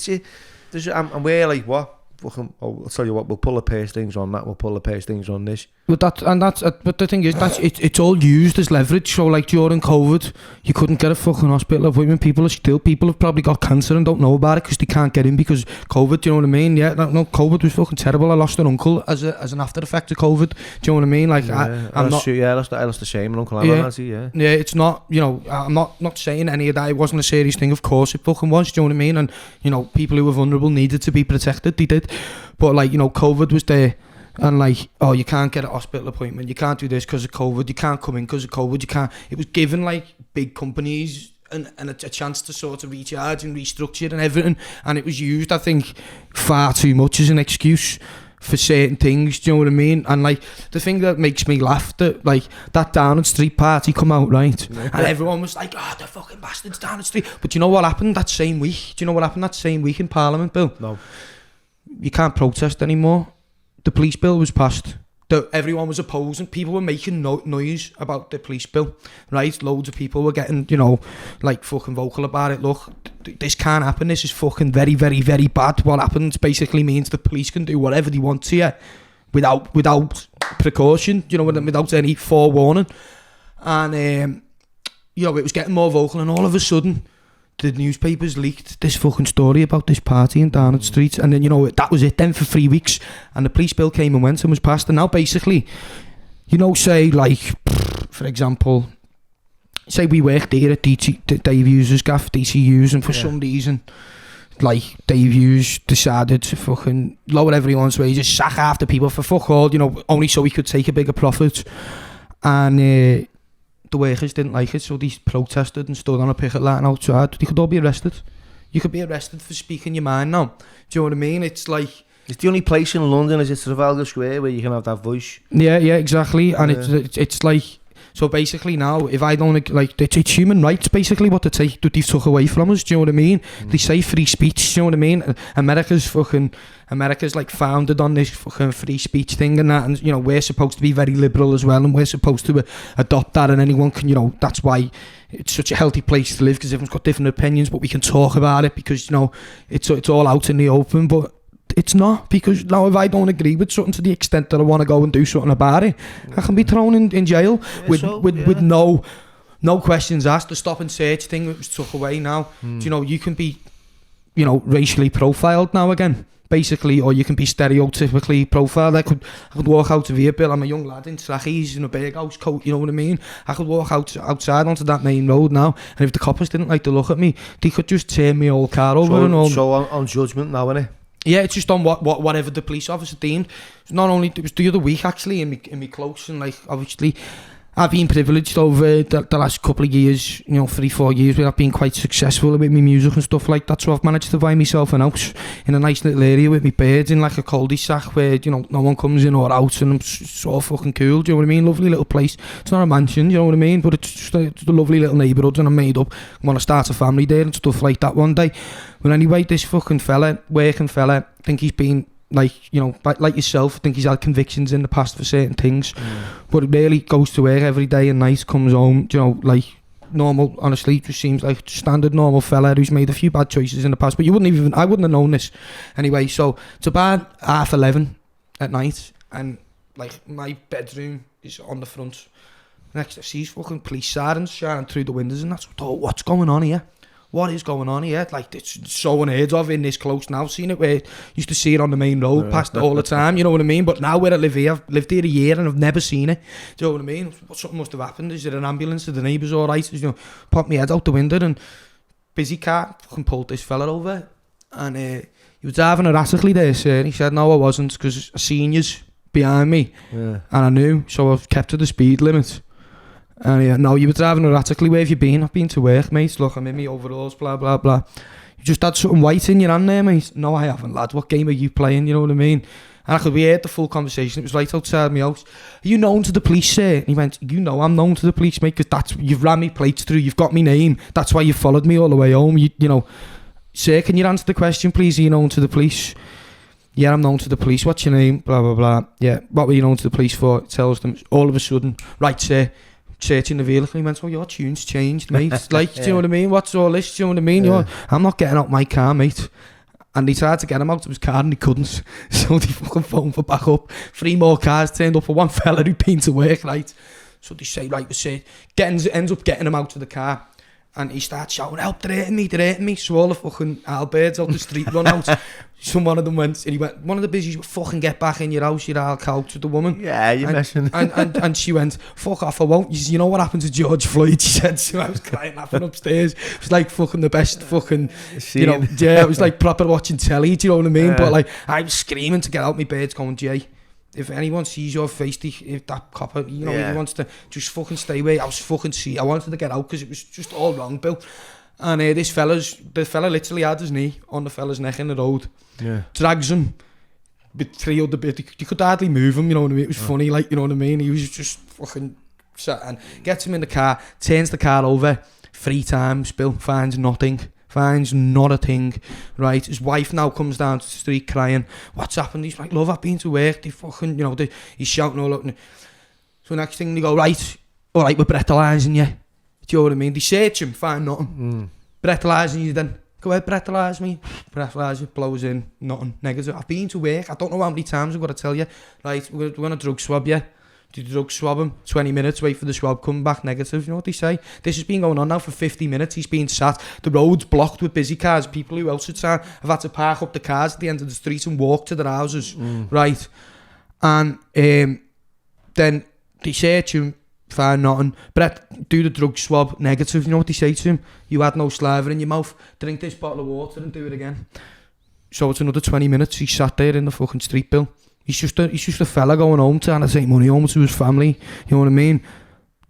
And we're like, what? Fucking, I'll tell you what, we'll pull the purse strings on that, we'll pull the purse strings on this. But the thing is, it's all used as leverage. So like during COVID, you couldn't get a fucking hospital appointment. People have probably got cancer and don't know about it because they can't get in because COVID. Do you know what I mean? Yeah, no, COVID was fucking terrible. I lost an uncle as an after effect of COVID. Do you know what I mean? Like, I lost the same. An uncle, yeah. Yeah, it's not. You know, I'm not saying any of that. It wasn't a serious thing. Of course, it fucking was. Do you know what I mean? And you know, people who were vulnerable needed to be protected. They did. But like, you know, COVID was there. And like, oh, you can't get a hospital appointment, you can't do this because of COVID, you can't come in because of COVID, you can't. It was given like big companies and a chance to sort of recharge and restructure and everything, and it was used, I think, far too much as an excuse for certain things. Do you know what I mean? And like, the thing that makes me laugh, that like that Downing Street party come out, right, and everyone was like, oh, the fucking bastards, Downing Street. But you know what happened that same week? Do you know what happened that same week in Parliament, Bill? No. You can't protest anymore. The police bill was passed. Everyone was opposing. People were making noise about the police bill, right? Loads of people were getting, you know, like fucking vocal about it. Look, this can't happen. This is fucking very, very, very bad. What happens basically means the police can do whatever they want to you without precaution, you know, without any forewarning. And, you know, it was getting more vocal, and all of a sudden, the newspapers leaked this fucking story about this party in Downing Street, and then, you know, that was it then for 3 weeks, and the police bill came and went and was passed. And now basically, you know, say like, for example, say we worked here at Dave Hughes' gaff, DCU's, and for some reason, like, Dave Hughes decided to fucking lower everyone's wages, sack half the people for fuck all, you know, only so he could take a bigger profit. And the workers didn't like it, so they protested and stood on a picket line outside. They could all be arrested. You could be arrested for speaking your mind now. Do you know what I mean? It's like... It's the only place in London, is it Trafalgar Square, where you can have that voice. Yeah, exactly. And it's like... So basically now, if I don't... Like, it's human rights, basically, what they took away from us. Do you know what I mean? They say free speech, do you know what I mean? America's like founded on this fucking free speech thing and that, and you know, we're supposed to be very liberal as well, and we're supposed to adopt that, and anyone can, you know, that's why it's such a healthy place to live, because everyone's got different opinions, but we can talk about it because, you know, it's all out in the open. But it's not, because now if I don't agree with something to the extent that I want to go and do something about it, I can be thrown in jail with no questions asked. The stop and search thing that was took away now. Do you know, you can be, you know, racially profiled now again, basically, or you can be stereotypically profiled. I could walk out of here, Bill, I'm a young lad in trackies in a big house coat, you know what I mean? I could walk outside onto that main road now, and if the coppers didn't like to look at me, they could just turn my old car over and all. So on judgment now, innit? Yeah, it's just on whatever the police officer deemed. Not only, it was the other week actually in me close, and like obviously I've been privileged over the last couple of years, you know, 3-4 years, where I've been quite successful with my music and stuff like that. So I've managed to buy myself an house in a nice little area with my birds in like a cul-de-sac where, you know, no one comes in or out, and it's all fucking cool, do you know what I mean? Lovely little place. It's not a mansion, you know what I mean? But it's just a lovely little neighbourhood, and I'm made up. I want to start a family there and stuff like that one day. But anyway, this fucking working fella, I think he's been, like, you know, like yourself, I think he's had convictions in the past for certain things, but it really goes to work every day and night, comes home, you know, like normal, honestly, just seems like standard normal fella who's made a few bad choices in the past, but I wouldn't have known this. Anyway, so it's about 11:30 at night, and like my bedroom is on the front. Next I see fucking police sirens shining through the windows, and that's, oh, what's going on here? What is going on here? Like, it's so unheard of in this close now. Seen it where used to see it on the main road, past it all the time, you know what I mean? But now where I live here, I've lived here a year and I've never seen it. Do you know what I mean? Something must have happened. Is there an ambulance? Are the neighbours alright? You know, popped my head out the window, and busy car fucking pulled this fella over, and he was driving erratically there, sir. He said, no, I wasn't, because I seen yous behind me, and I knew, so I've kept to the speed limit. And no, you were driving erratically. Where have you been? I've been to work, mate. Look, I'm in my overalls, blah, blah, blah. You just had something white in your hand there, mate. No, I haven't, lad. What game are you playing? You know what I mean? And we heard the full conversation. It was right outside my house. Are you known to the police, sir? And he went, you know I'm known to the police, mate, because you've ran me plates through. You've got me name. That's why you followed me all the way home. You know, sir, can you answer the question, please? Are you known to the police? Yeah, I'm known to the police. What's your name? Blah, blah, blah. Yeah, what were you known to the police for? It tells them all of a sudden, right, sir, searching the vehicle. He went, oh, your tune's changed, mate. Like, do you know what I mean? What's all this? Do you know what I mean? I'm not getting out my car, mate. And they tried to get him out of his car and he couldn't. So they fucking phoned for backup. 3 more cars turned up for one fella who'd been to work, right? So they say, right, we say, ends up getting him out of the car. And he starts shouting, help, they're hurting me. So all the fucking albirds out the street run out. One of them went, and he went, one of the busies, fucking get back in your house, you old cow, to the woman. Yeah, you're messing. And she went, fuck off, I won't. You know what happened to George Floyd? She said, so I was crying, laughing upstairs. It was like fucking the best fucking, you know, yeah, it was like proper watching telly, do you know what I mean? But like, I was screaming to get out my birds going, Jay, if anyone sees your face, if that copper, you know, he wants to just fucking stay away. I wanted to get out because it was just all wrong, Bill. And the fella literally had his knee on the fella's neck in the road. Yeah. Drags him with 3 other bits. You could hardly move him, you know what I mean? It was funny, like, you know what I mean? He was just fucking sat and gets him in the car, turns the car over 3 times, Bill, finds nothing. Finds not a thing, right? His wife now comes down to the street crying, what's happened? He's like, love, I've been to work. They fucking, you know, he's shouting all up. So next thing they go, right, all right, we're breathalyzing you. Do you know what I mean? They search him, find nothing. Breathalyzing you then. Go ahead, breathalyze me. Breathalyze you, blows in, nothing, negative. I've been to work. I don't know how many times I've got to tell you. Right, we're going to drug swab you. Do the drug swab him, 20 minutes, wait for the swab, come back negative. You know what they say? This has been going on now for 50 minutes. He's been sat. The road's blocked with busy cars. People who else have had to park up the cars at the end of the street and walk to their houses. Right. And then they search him, find nothing. Brett, do the drug swab, negative. You know what they say to him? You had no saliva in your mouth. Drink this bottle of water and do it again. So it's another 20 minutes. He sat there in the fucking street, Bill. He's just a fella going home trying to take money home to his family. You know what I mean?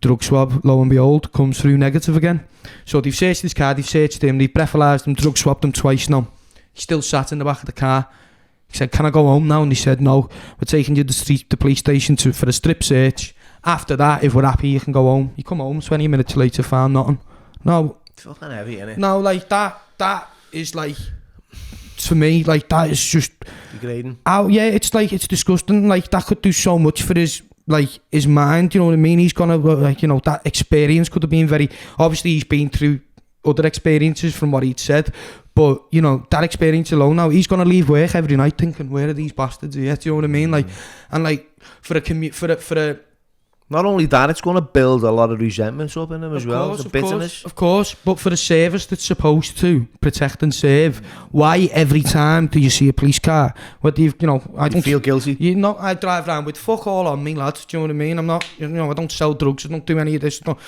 drug swab, lo and behold, comes through negative again. So they've searched his car, they've searched him, they've breathalyzed him, drug swabbed him twice now. He still sat in the back of the car. He said, can I go home now? And he said, no, we're taking you to the police station for a strip search. After that, if we're happy, you can go home. You come home, 20 minutes later, found nothing. No. It's fucking heavy, innit? No, like, that is like, for me, like, that is just... Degrading. Oh, yeah, it's like, it's disgusting. Like, that could do so much for his mind, you know what I mean? He's gonna, like, you know, that experience could have been very... Obviously, he's been through other experiences from what he'd said, but, you know, that experience alone now, he's gonna leave work every night thinking, where are these bastards here? Do you know what I mean? Like, and like, for a not only that, it's going to build a lot of resentments up in them as well. The bitterness. Of course, but for a service that's supposed to protect and serve, why every time do you see a police car? What do you know? I don't feel guilty. You know, I drive around with fuck all on me, lads. Do you know what I mean? I'm not, you know, I don't sell drugs. I don't do any of this. No,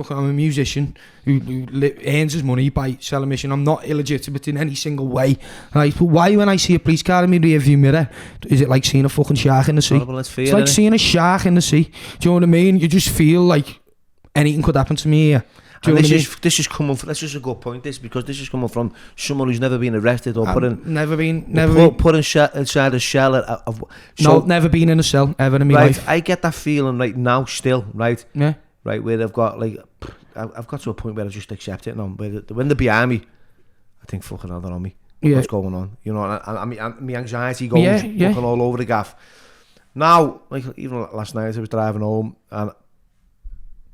I'm a musician who earns his money by selling mission. I'm not illegitimate in any single way. Right? But why, when I see a police car in my rearview mirror, is it like seeing a fucking shark in the sea? It's like seeing a shark in the sea. Do you know what I mean? You just feel like anything could happen to me here. This is coming from, this is a good point, because this is coming from someone who's never been arrested or put inside a shell never been in a cell ever in my life. I get that feeling right now still, right? Yeah. Right, where I've got like, I've got to a point where I just accept it now. When they're behind me, I think fucking hell, they're on me. Yeah. What's going on? You know, and my anxiety goes fucking all over the gaff. Now, like even last night I was driving home and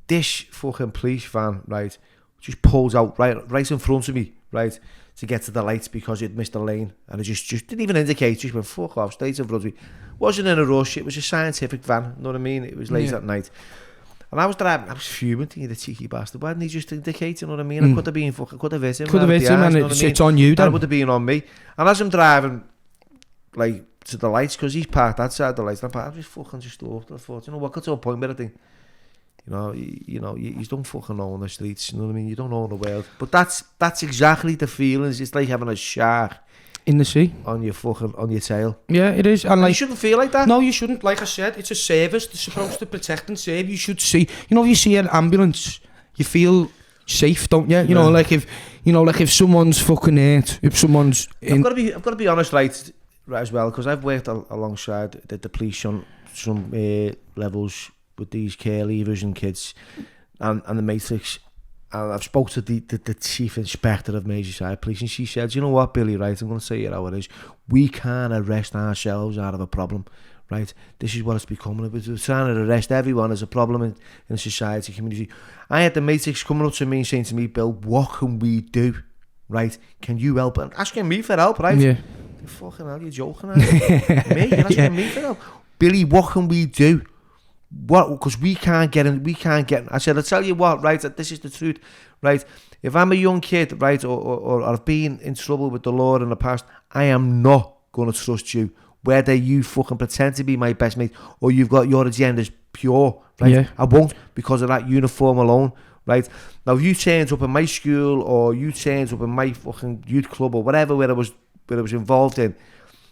this fucking police van, right, just pulls out right in front of me, right, to get to the lights because it missed the lane, and it just didn't even indicate, just went fuck off, straight in front of me. Wasn't in a rush, it was a scientific van, you know what I mean? It was late at night. And I was driving, I was fuming, thinking, the cheeky bastard, why didn't he just indicate, you know what I mean? I could have been fucking, could have hit him. Could have hit him, and it's on you then. That would have been on me. And as I'm driving, like, to the lights, because he's parked that side of the lights, and I just fucking just looked, I thought, you know what, got to a point where I think, you don't fucking know on the streets, you know what I mean? You don't know the world. But that's exactly the feelings. It's like having a shark in the sea on your tail. Yeah, it is. And like, you shouldn't feel like that. No, you shouldn't. Like I said, it's a service that's supposed to protect and save. You should see, you know, if you see an ambulance, you feel safe, don't you? You know, like if someone's fucking hurt, if someone's I've got to be honest, right as well, because I've worked alongside the police on some levels with these care leavers and kids and the matrix, and I've spoke to the chief inspector of Merseyside Police, and she said, you know what, Billy, right, I'm going to say it how it is, we can't arrest ourselves out of a problem, right? This is what it's becoming. We're trying to arrest everyone as a problem in society, community. I had the matrix coming up to me and saying to me, Bill, what can we do, right? Can you help? And asking me for help, right? Yeah. Fucking hell, you're joking, aren't you? Me, you're asking me for help. Billy, what can we do? What? Because we can't get in. I said, I'll tell you what, right? This is the truth, right? If I'm a young kid, right, or I've been in trouble with the law in the past, I am not going to trust you. Whether you fucking pretend to be my best mate or you've got your agendas pure, right? Yeah. I won't, because of that uniform alone, right? Now, if you change up in my school or you change up in my fucking youth club or whatever where I was involved in,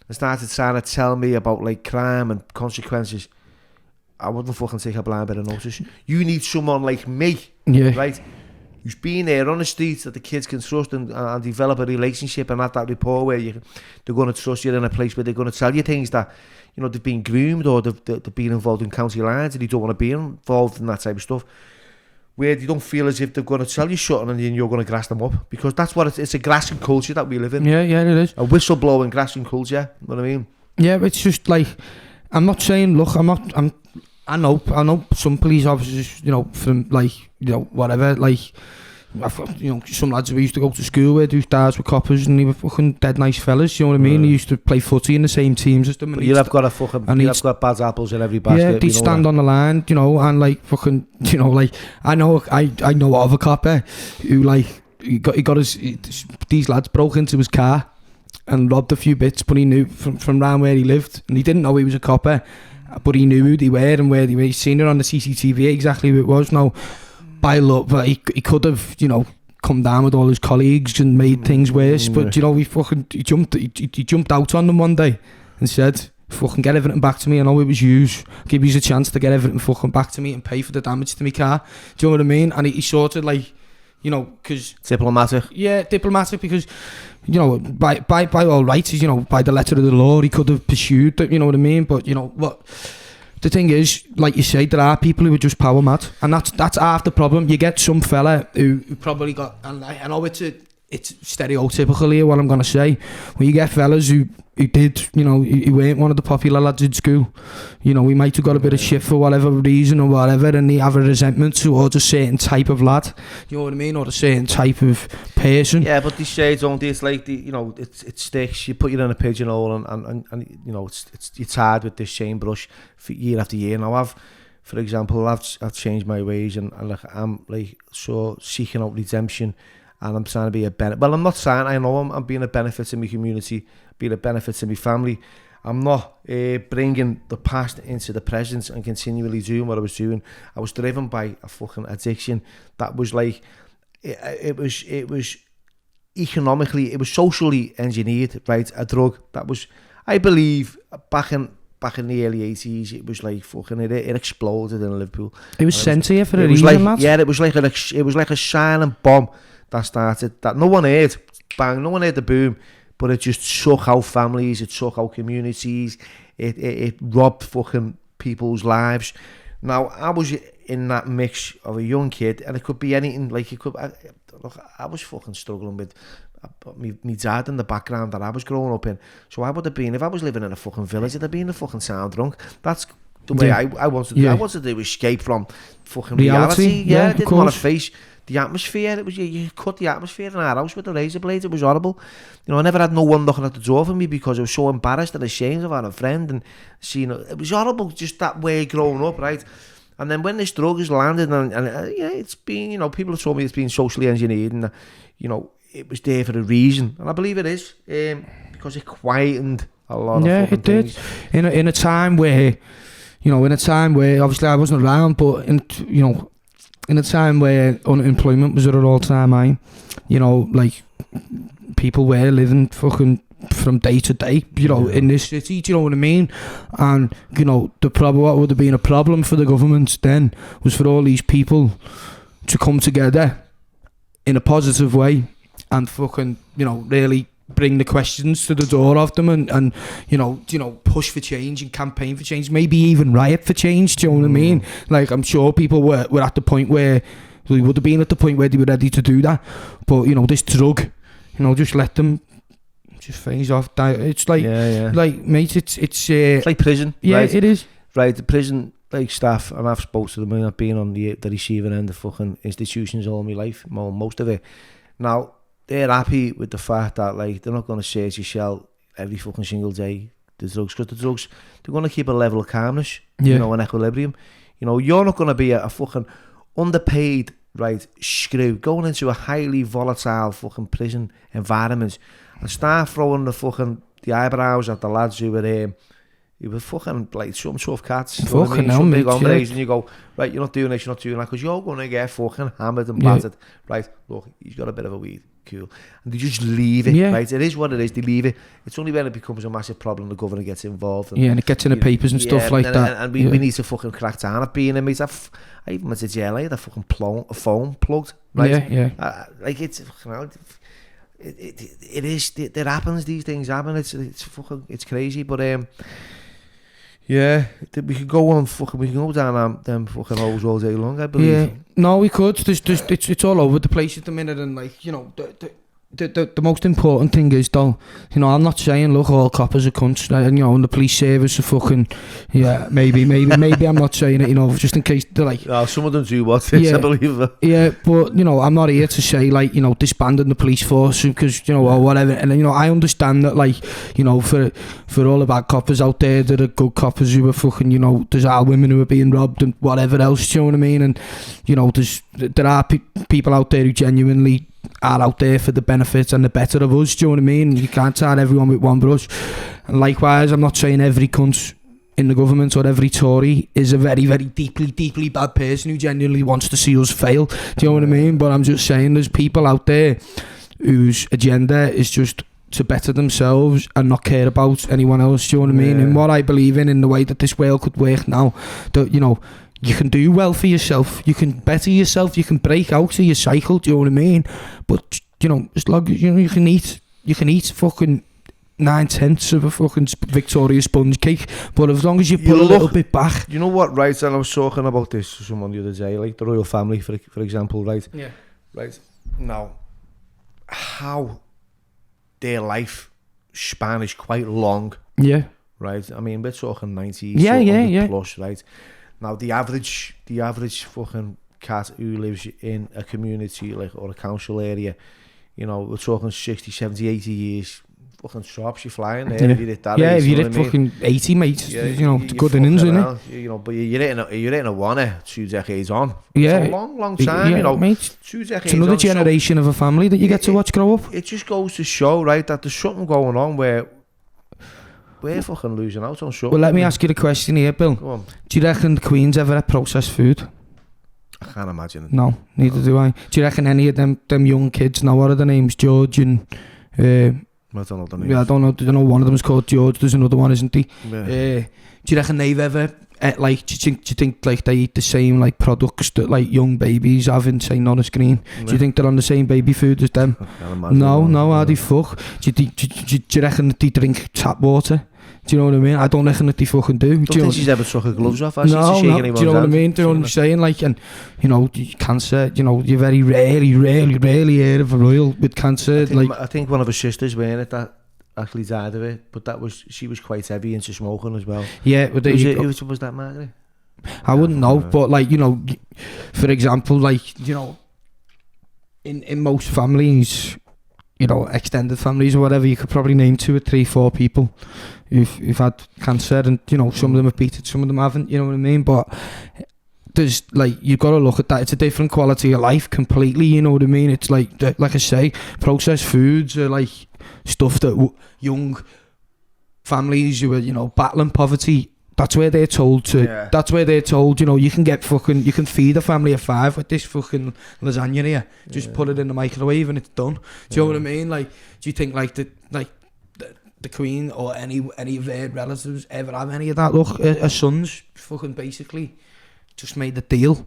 and started trying to tell me about like crime and consequences, I wouldn't fucking take a blind bit of notice. You need someone like me, right? Who's been there on the streets that the kids can trust and develop a relationship and have that rapport where they're going to trust you in a place where they're going to tell you things that, you know, they've been groomed or they've been involved in county lines and you don't want to be involved in that type of stuff. Where you don't feel as if they're going to tell you something and then you're going to grass them up, because that's what it's a grassing culture that we live in. Yeah, it is. A whistleblowing grassing culture, you know what I mean? Yeah, it's just like, I'm not saying, look, I know some police officers, you know, from like, you know, whatever, like, I've got, you know, some lads we used to go to school with whose dads were coppers and they were fucking dead nice fellas, you know what I mean? They used to play footy in the same teams as them. But you've got bad apples in every basket. Yeah, they'd stand on the line, you know, and like fucking, you know, like, I know of a copper who like, he got these lads broke into his car and robbed a few bits, but he knew from around where he lived, and he didn't know he was a copper, but he knew who they were and where they were. He's seen it on the CCTV exactly who it was. Now, by luck, but he could have, you know, come down with all his colleagues and made things worse. But you know, he jumped out on them one day and said, fucking get everything back to me. I know it was used. Give you a chance to get everything fucking back to me and pay for the damage to my car. Do you know what I mean? And he sort of like, you know, because diplomatic. Yeah, diplomatic, because, you know, by all rights, you know, by the letter of the law, he could have pursued that, you know what I mean? But, you know, what the thing is, like you say, there are people who are just power mad, and that's half the problem. You get some fella who probably got, and I know it's stereotypical here what I'm gonna say, when you get fellas who did, you know, he weren't one of the popular lads in school, you know, he might have got a bit of shit for whatever reason or whatever, and they have a resentment towards a certain type of lad, you know what I mean, or a certain type of person. Yeah, but these shades, don't they? It's like you know, it sticks. You put you in a pigeonhole, and you know, you're tired with this chain brush for year after year. Now for example, I've changed my ways, and like I'm like so seeking out redemption. And I'm trying to be a benefit. Well, I'm not saying, I know I'm being a benefit to my community, being a benefit to my family. I'm not bringing the past into the present and continually doing what I was doing. I was driven by a fucking addiction that was like, it was economically, it was socially engineered, right? A drug that was, I believe, back in the early 80s, it was like fucking, it exploded in Liverpool. It was sent here for a reason, like, yeah, it was like a silent bomb that started, that no one heard, bang, no one heard the boom, but it just shook out families, it shook out communities, it robbed fucking people's lives. Now, I was in that mix of a young kid, and it could be anything, like it could, I was fucking struggling with me dad in the background that I was growing up in, so I would have been, if I was living in a fucking village, I'd have been a fucking sound drunk. That's the way I wanted to do. I wanted to escape from fucking reality. I didn't want to face the atmosphere. It was you cut the atmosphere in our house with the razor blades. It was horrible. You know, I never had no one knocking at the door for me because I was so embarrassed and ashamed of having a friend and seeing it. It was horrible, just that way growing up, right? And then when this drug has landed, and yeah, it's been, you know, people have told me it's been socially engineered, and you know, it was there for a reason, and I believe it is, because it quietened a lot of fucking things. In a time where, you know, obviously I wasn't around, but in a time where unemployment was at an all-time high, you know, like people were living fucking from day to day, you know, in this city, do you know what I mean? And, you know, what would have been a problem for the government then was for all these people to come together in a positive way and fucking, you know, really bring the questions to the door of them and you know push for change and campaign for change, maybe even riot for change, do you know what I mean? Like, I'm sure people were at the point where they would have been at the point where they were ready to do that, but you know, this drug, you know, just let them just phase off. It's like like, mate, it's like prison. Yeah, right? It is, right? The prison, like, staff, and I've spoken to them, and I've been on the receiving end of fucking institutions all my life, most of it. Now, they're happy with the fact that, like, they're not going to search your cell every fucking single day, the drugs, because the drugs, they're going to keep a level of calmness, you know, an equilibrium. You know, you're not going to be a fucking underpaid, right, screw going into a highly volatile fucking prison environment and start throwing the eyebrows at the lads who were fucking like some tough cats, fucking some big hombres, and you go, right, you're not doing this, because you're going to get fucking hammered and battered. Right, look, he's got a bit of a weed, cool, and they just leave it. Right, it is what it is, they leave it. It's only when it becomes a massive problem the governor gets involved, and it gets in the papers and stuff like that, and we need to fucking crack down at being inmates. I even went to jail, I had a fucking phone plugged, right? Like, it's fucking, it is, it happens, these things happen, it's fucking, it's crazy, but yeah, we could go on we can go down them fucking holes all day long, I believe. Yeah, no, we could. It's all over the place at the minute, and like, you know, the most important thing is, though, you know, I'm not saying, look, all coppers are cunts, and you know, and the police service are fucking, maybe I'm not saying it, you know, just in case they're like, some of them do what things, I believe that. Yeah, but you know, I'm not here to say, like, you know, disbanding the police force because, you know, or whatever, and you know, I understand that, like, you know, for all the bad coppers out there, there are good coppers who are fucking, you know, there's our women who are being robbed and whatever else, do you know what I mean? And you know, there are people out there who genuinely are out there for the benefits and the better of us, do you know what I mean? You can't tar everyone with one brush. And likewise, I'm not saying every cunt in the government or every Tory is a very, very deeply bad person who genuinely wants to see us fail, do you know what I mean? But I'm just saying there's people out there whose agenda is just to better themselves and not care about anyone else, do you know what I mean? And what I believe in the way that this world could work now, that, you know, you can do well for yourself, you can better yourself, you can break out of your cycle, do you know what I mean? But, you know, as long as, you know, you can eat fucking 9/10 of a fucking Victoria sponge cake, but as long as you pull a little bit back. You know what, right, and I was talking about this to someone the other day, like the royal family, for example, right? Yeah. Right, now, how their life span is quite long. Yeah. Right, I mean, we're talking 90s, plus, right? Now, the average fucking cat who lives in a community, like, or a council area, you know, we're talking 60, 70, 80 years, fucking straps, you're flying there, if you hit that age, if you hit fucking 80, mate, you know, it's good innings, isn't it? You know, but you're hitting a one 2 decades on. Yeah. It's a long time, you know, mate, 2 decades it's another generation of a family that you get to watch grow up. It just goes to show, right, that there's something going on where we're fucking losing out on something. Well, let me ask you the question here, Bill. Go on. Do you reckon the Queen's ever had processed food? I can't imagine it. No, neither do I. Do you reckon any of them young kids, now what are their names, George and... I don't know the names. Yeah, I don't know, one of them's called George, there's another one, isn't he? Yeah. Do you reckon they've ever, like, do you think like they eat the same, like, products that, like, young babies have in, say, Norris Green? Yeah. Do you think they're on the same baby food as them? No, how the fuck? Do you reckon that they drink tap water? Do you know what I mean? I don't reckon that they fucking do. Don't think she's ever took her gloves off. No, do you know what I mean? Do you know what I'm saying? Like, and, you know, cancer, you know, you very rarely hear of a royal with cancer. I think one of her sisters, weren't it, that actually died of it, but she was quite heavy into smoking as well. Yeah, but who was that, Margaret? I wouldn't know, but, like, you know, for example, like, you know, in most families, you know, extended families or whatever, you could probably name 2 or 3, 4 people who've had cancer, and, you know, some of them have beat it, some of them haven't, you know what I mean? But there's, like, you've got to look at that. It's a different quality of life completely, you know what I mean? It's like I say, processed foods are like stuff that young families who are, you know, battling poverty, that's where they're told to, you know, you can feed a family of 5 with this fucking lasagna here. Just put it in the microwave and it's done. Do you know what I mean? Like, do you think, like, the Queen or any of their relatives ever have any of that? Look, her sons fucking basically just made the deal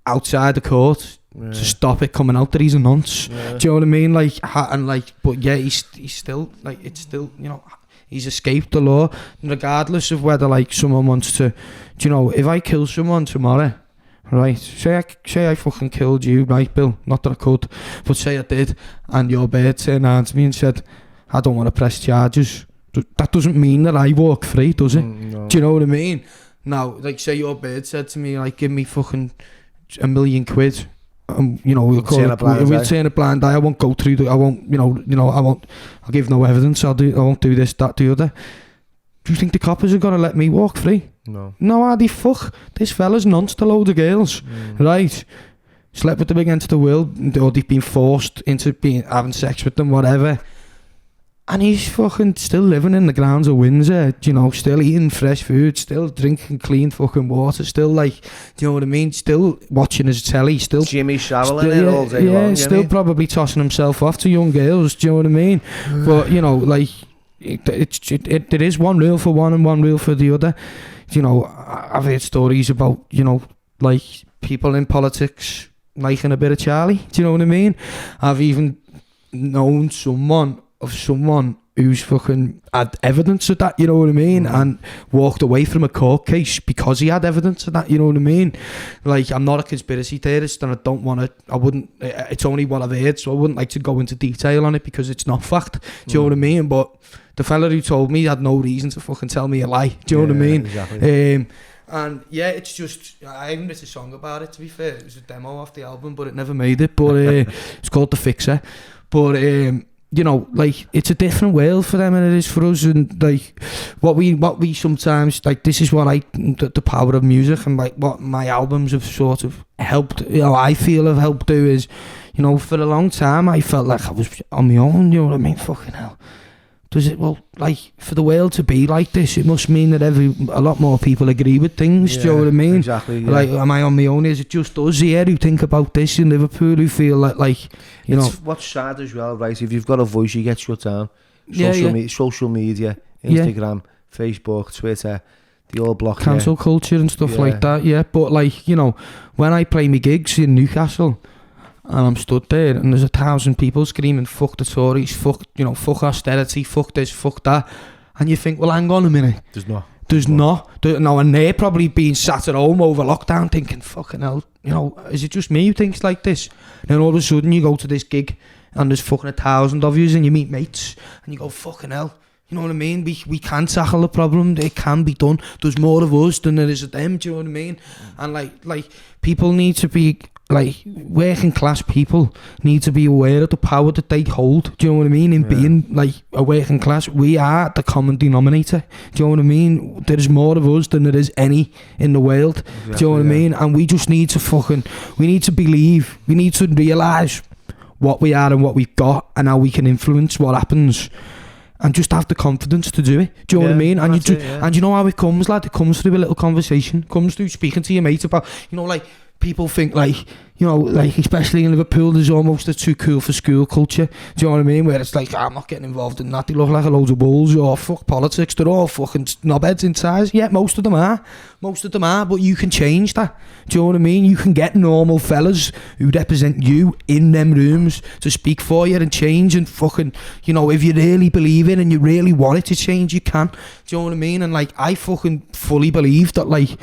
outside the court to stop it coming out that he's a nonce. Yeah. Do you know what I mean? Like, and like, but yeah, he's still, like, it's still, you know, he's escaped the law, regardless of whether, like, someone wants to, do you know, if I kill someone tomorrow, right, say I fucking killed you, right, Bill, not that I could, but say I did, and your bird turned around to me and said, I don't want to press charges, that doesn't mean that I walk free, does it? No. Do you know what I mean? Now, like, say your bird said to me, like, give me fucking £1 million, you know, we'll turn a blind eye. I won't go through the, I won't, you know, I'll give no evidence. I won't do this, that, the other. Do you think the coppers are gonna let me walk free? No, how the fuck? This fella's nonced a load of girls, right? Slept with them against the world, or they've been forced into having sex with them, whatever. And he's fucking still living in the grounds of Windsor, you know, still eating fresh food, still drinking clean fucking water, still, like, do you know what I mean? Still watching his telly, still... Jimmy shoveling it all day long, yeah, still probably tossing himself off to young girls, do you know what I mean? But, you know, like, there is one rule for one and one rule for the other. You know, I've heard stories about, you know, like, people in politics liking a bit of Charlie, do you know what I mean? I've even known someone who's fucking had evidence of that, you know what I mean, and walked away from a court case because he had evidence of that, you know what I mean? Like, I'm not a conspiracy theorist, and I wouldn't, it's only what I've heard, so I wouldn't like to go into detail on it because it's not fact, do you know what I mean? But the fella who told me had no reason to fucking tell me a lie, do you know what I mean? Exactly. And yeah, it's just, I even wrote a song about it, to be fair. It was a demo off the album, but it never made it, but it's called The Fixer. But you know, like, it's a different world for them than it is for us, and like what we sometimes, like, this is what the power of music and, like, what my albums have sort of helped, you know, I feel have helped do is, you know, for a long time I felt like I was on my own, you know what I mean? Fucking hell, does it, well, like, for the world to be like this, it must mean that a lot more people agree with things, do you know what I mean? Exactly, yeah. Like, am I on my own? Is it just us here who think about this in Liverpool, who feel like you know... What's sad as well, right, if you've got a voice, you get shut down. Social media, Instagram, Facebook, Twitter, they all block cancel culture and stuff like that, but like, you know, when I play my gigs in Newcastle, and I'm stood there and there's 1,000 people screaming fuck the Tories, fuck austerity, fuck this, fuck that, and you think, well, hang on a minute, there's not no, and they're probably being sat at home over lockdown thinking, fucking hell, you know, is it just me who thinks like this? And then all of a sudden you go to this gig and there's fucking 1,000 of you and you meet mates and you go, fucking hell, you know what I mean? We can tackle the problem. It can be done. There's more of us than there is of them. Do you know what I mean? And like people need to be, like, working class people need to be aware of the power that they hold. Do you know what I mean? In being like a working class, we are the common denominator. Do you know what I mean? There's more of us than there is any in the world. Exactly, do you know what I mean? And we just need to we need to believe. We need to realise what we are and what we've got and how we can influence what happens. And just have the confidence to do it. Do you know what I mean? And and you know how it comes, lad? It comes through a little conversation. It comes through speaking to your mate about, you know, like, people think, like, you know, like, especially in Liverpool, there's almost a too cool for school culture. Do you know what I mean? Where it's like, I'm not getting involved in that. They look like a load of bulls, or fuck politics. They're all fucking knobheads in size. Yeah, most of them are. But you can change that. Do you know what I mean? You can get normal fellas who represent you in them rooms to speak for you and change, and fucking, you know, if you really believe in and you really want it to change, you can. Do you know what I mean? And like, I fucking fully believe that, like,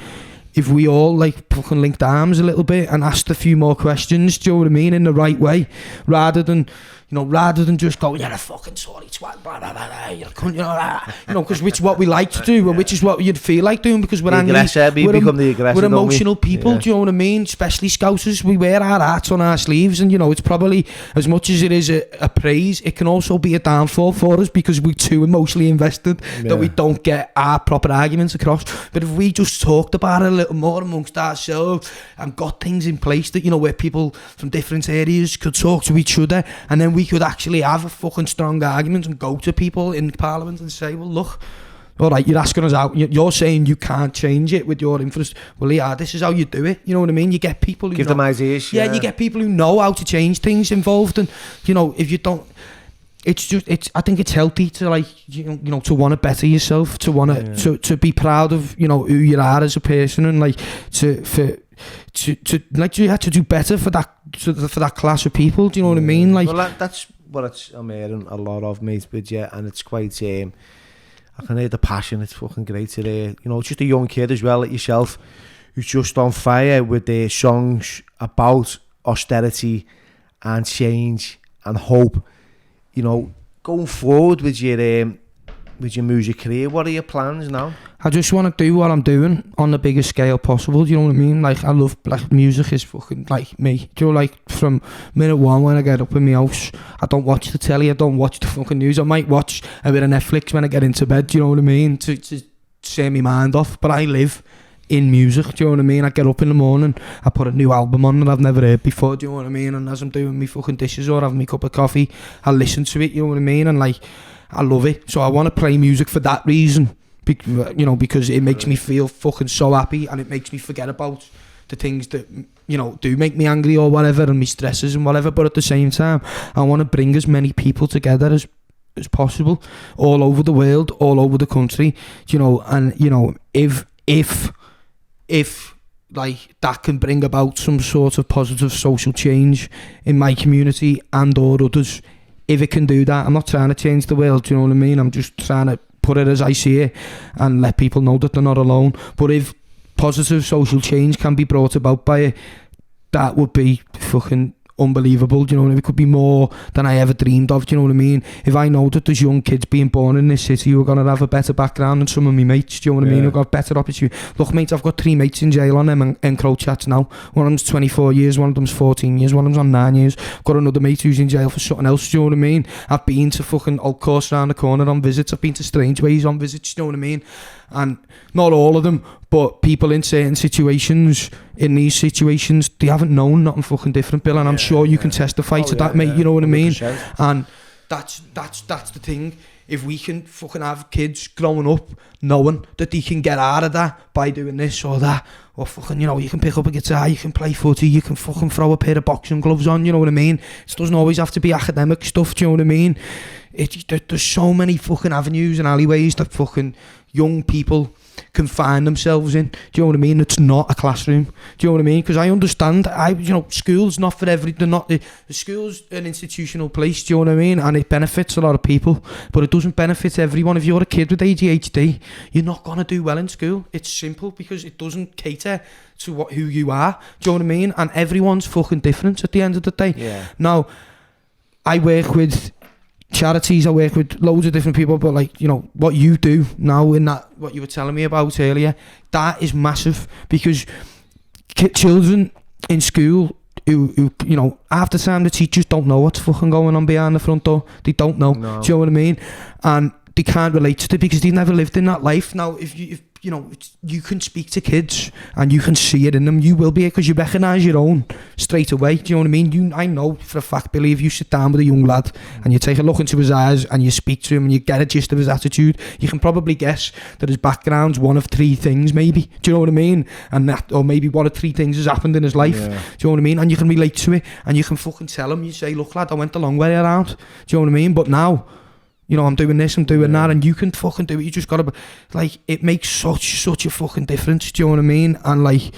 if we all, like, fucking linked arms a little bit and asked a few more questions, do you know what I mean, in the right way, rather than just go, you're a fucking sorry twat, blah, blah, blah, blah, you're a cunt, you know, because which is what we like to do, and which is what you'd feel like doing, because we're angry, we're emotional people, do you know what I mean, especially Scousers. We wear our hearts on our sleeves, and, you know, it's probably, as much as it is a praise, it can also be a downfall for us, because we're too emotionally invested that we don't get our proper arguments across. But if we just talked about it a little more amongst ourselves and got things in place that, you know, where people from different areas could talk to each other, and then we could actually have a fucking strong argument and go to people in Parliament and say, well, look, all right, you're asking us out, you're saying you can't change it with your influence. Well, yeah, this is how you do it. You know what I mean? You get people who give them ideas. Yeah, you get people who know how to change things involved, and, you know, if you don't, I think it's healthy to, like, you know, to want to better yourself, to want to be proud of, you know, who you are as a person, and, like, to do better for that class of people. Do you know what I mean? Like, well, that's what I'm hearing a lot of, mate. But yeah, and it's quite. I can hear the passion. It's fucking great to hear. You know, just a young kid as well, like yourself, who's just on fire with their songs about austerity and change and hope. You know, going forward with your music career, what are your plans now? I just want to do what I'm doing on the biggest scale possible. Do you know what I mean? Like, I love, like, music is fucking, like, me. Do you know, like, from minute one when I get up in my house, I don't watch the telly, I don't watch the fucking news. I might watch a bit of Netflix when I get into bed. Do you know what I mean? To turn my mind off. But I live in music, do you know what I mean? I get up in the morning, I put a new album on that I've never heard before, do you know what I mean? And as I'm doing my fucking dishes or having my cup of coffee, I listen to it, you know what I mean? And, like, I love it. So I want to play music for that reason, you know, because it makes me feel fucking so happy, and it makes me forget about the things that, you know, do make me angry or whatever, and my stresses and whatever. But at the same time, I want to bring as many people together as possible, all over the world, all over the country, you know. And, you know, if like, that can bring about some sort of positive social change in my community and or others, if it can do that, I'm not trying to change the world, do you know what I mean? I'm just trying to put it as I see it and let people know that they're not alone. But if positive social change can be brought about by it, that would be fucking unbelievable. Do you know what I mean? It could be more than I ever dreamed of. Do you know what I mean? If I know that there's young kids being born in this city who are going to have a better background than some of my mates, do you know what I mean? Who've got better opportunity. Look, mate, I've got 3 mates in jail on them encroach chats now. One of them's 24 years, one of them's 14 years, one of them's on 9 years. Got another mate who's in jail for something else, do you know what I mean? I've been to fucking Old Course round the corner on visits. I've been to Strangeways on visits, do you know what I mean? And not all of them, but people in certain situations, in these situations, they haven't known nothing fucking different, Bill, and I'm sure you can testify to that, mate, you know what I mean? And that's the thing. if we can fucking have kids growing up knowing that they can get out of that by doing this or that, or fucking, you know, you can pick up a guitar, you can play footy, you can fucking throw a pair of boxing gloves on, you know what I mean? It doesn't always have to be academic stuff, do you know what I mean? There's so many fucking avenues and alleyways that fucking young people can find themselves in. Do you know what I mean? It's not a classroom. Do you know what I mean? Because I understand, school's not for everything. The school's an institutional place. Do you know what I mean? And it benefits a lot of people, but it doesn't benefit everyone. If you're a kid with ADHD, you're not gonna do well in school. It's simple because it doesn't cater to who you are. Do you know what I mean? And everyone's fucking different at the end of the day. Yeah. Now, I work with charities, I work with loads of different people, but like, you know, what you do now in that, what you were telling me about earlier, that is massive, because children in school who you know, half the time the teachers don't know what's fucking going on behind the front door. They don't know. No. Do you know what I mean? And they can't relate to it because they've never lived in that life. Now, if you know, you can speak to kids and you can see it in them, you will be, because you recognise your own straight away. Do you know what I mean? I know for a fact, Billy, if you sit down with a young lad and you take a look into his eyes and you speak to him and you get a gist of his attitude, you can probably guess that his background's one of three things, maybe. Do you know what I mean? And that, or maybe one of three things has happened in his life. Yeah. Do you know what I mean? And you can relate to it and you can fucking tell him. You say, look, lad, I went the long way around. Do you know what I mean? But now, you know, I'm doing this, I'm doing that, and you can fucking do it. You just gotta, like, it makes such a fucking difference. Do you know what I mean? And like,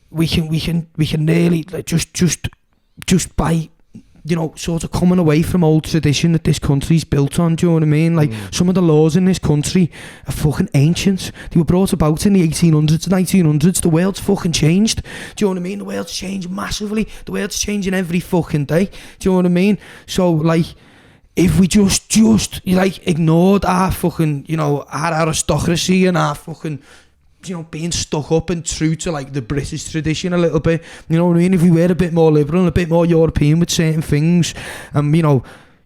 we can really, like, just by, you know, sort of coming away from old tradition that this country's built on. Do you know what I mean? Like, some of the laws in this country are fucking ancient. They were brought about in the 1800s and 1900s. The world's fucking changed. Do you know what I mean? The world's changed massively. The world's changing every fucking day. Do you know what I mean? So, like, if we just like ignored our fucking, you know, our aristocracy and our fucking, you know, being stuck up and true to like the British tradition a little bit, you know what I mean? If we were a bit more liberal and a bit more European with certain things, you know,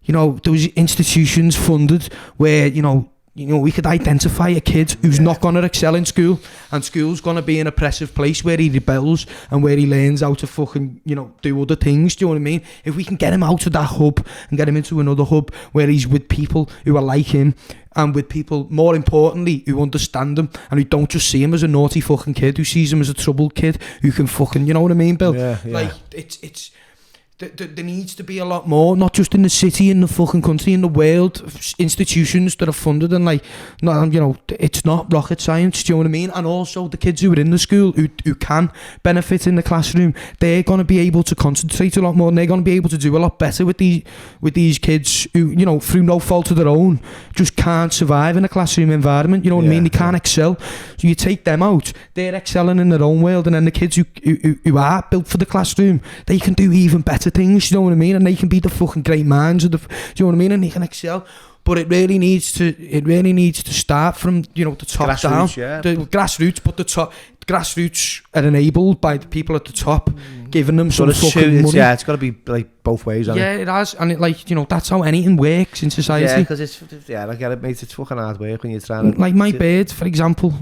there was institutions funded where, you know, we could identify a kid who's not going to excel in school, and school's going to be an oppressive place where he rebels and where he learns how to fucking, you know, do other things. Do you know what I mean? If we can get him out of that hub and get him into another hub where he's with people who are like him, and with people, more importantly, who understand him and who don't just see him as a naughty fucking kid, who sees him as a troubled kid who can fucking, you know what I mean, Bill? Yeah. Like, it's there needs to be a lot more, not just in the city, in the fucking country, in the world, institutions that are funded, and like, not, you know, it's not rocket science. Do you know what I mean? And also the kids who are in the school who can benefit in the classroom, they're going to be able to concentrate a lot more, and they're going to be able to do a lot better with these kids who, you know, through no fault of their own, just can't survive in a classroom environment. You know what I mean? They can't excel. So you take them out, they're excelling in their own world, and then the kids who are built for the classroom, they can do even better things, you know what I mean? And they can be the fucking great minds of the, do you know what I mean? And they can excel. But it really needs to start from, you know, the top grassroots, down. The grassroots, but the top grassroots are enabled by the people at the top, giving them some fucking money. Yeah, it's got to be like both ways. Yeah, it has, and it, like, you know, that's how anything works in society. Yeah, because I get it, mate. It's fucking hard work when you're trying to. Like my bird, for example,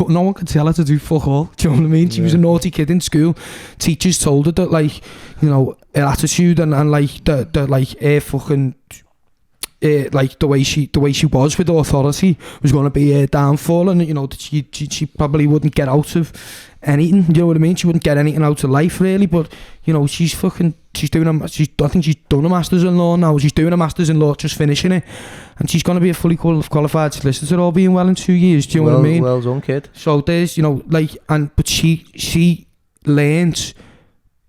no one could tell her to do fuck all. Do you know what I mean? She was a naughty kid in school. Teachers told her that, like, you know, her attitude and like the like her fucking. Like the way she was with authority was going to be her downfall, and, you know, that she probably wouldn't get out of anything. You know what I mean? She wouldn't get anything out of life really. But, you know, I think she's done a master's in law now. She's doing a master's in law, just finishing it, and she's going to be a fully qualified solicitor, all being well, in 2 years. Do you know what I mean? Well done, kid. So there's, you know, like, but she learned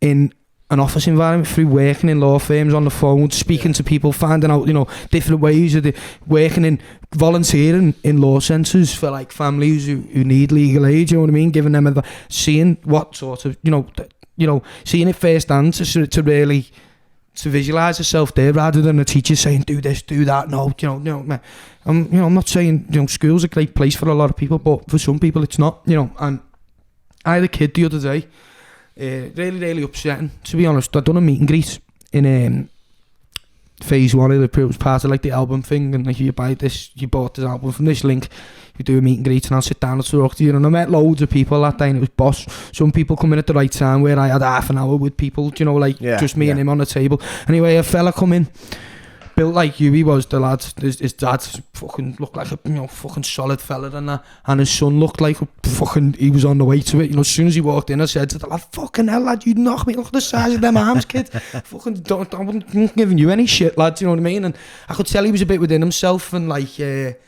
in an office environment through working in law firms, on the phone, speaking to people, finding out, you know, different ways of working in, volunteering in law centres for like families who need legal aid, you know what I mean, giving them advice, seeing what sort of, you know, seeing it firsthand to really to visualise herself there, rather than a teacher saying do this, do that. No, you know, I'm not saying, you know, school's a great place for a lot of people, but for some people it's not, you know. And I had a kid the other day. Really upsetting, to be honest. I'd done a meet and greet in phase 1 of it was part of like the album thing, and like, you bought this album from this link, you do a meet and greet, and I'll sit down and talk to you. And I met loads of people that day, and it was boss. Some people come in at the right time where I had half an hour with people, you know, like just me and him on the table. Anyway, a fella come in, built like Huey was, the lad. His dad fucking looked like a fucking solid fella and that, and his son looked like he was on the way to it. As soon as he walked in, I said to the lad, "Fucking hell, lad, you knock me! Look at the size of them arms, kid. Fucking I wasn't giving you any shit, lad. You know what I mean?" And I could tell he was a bit within himself, and like, there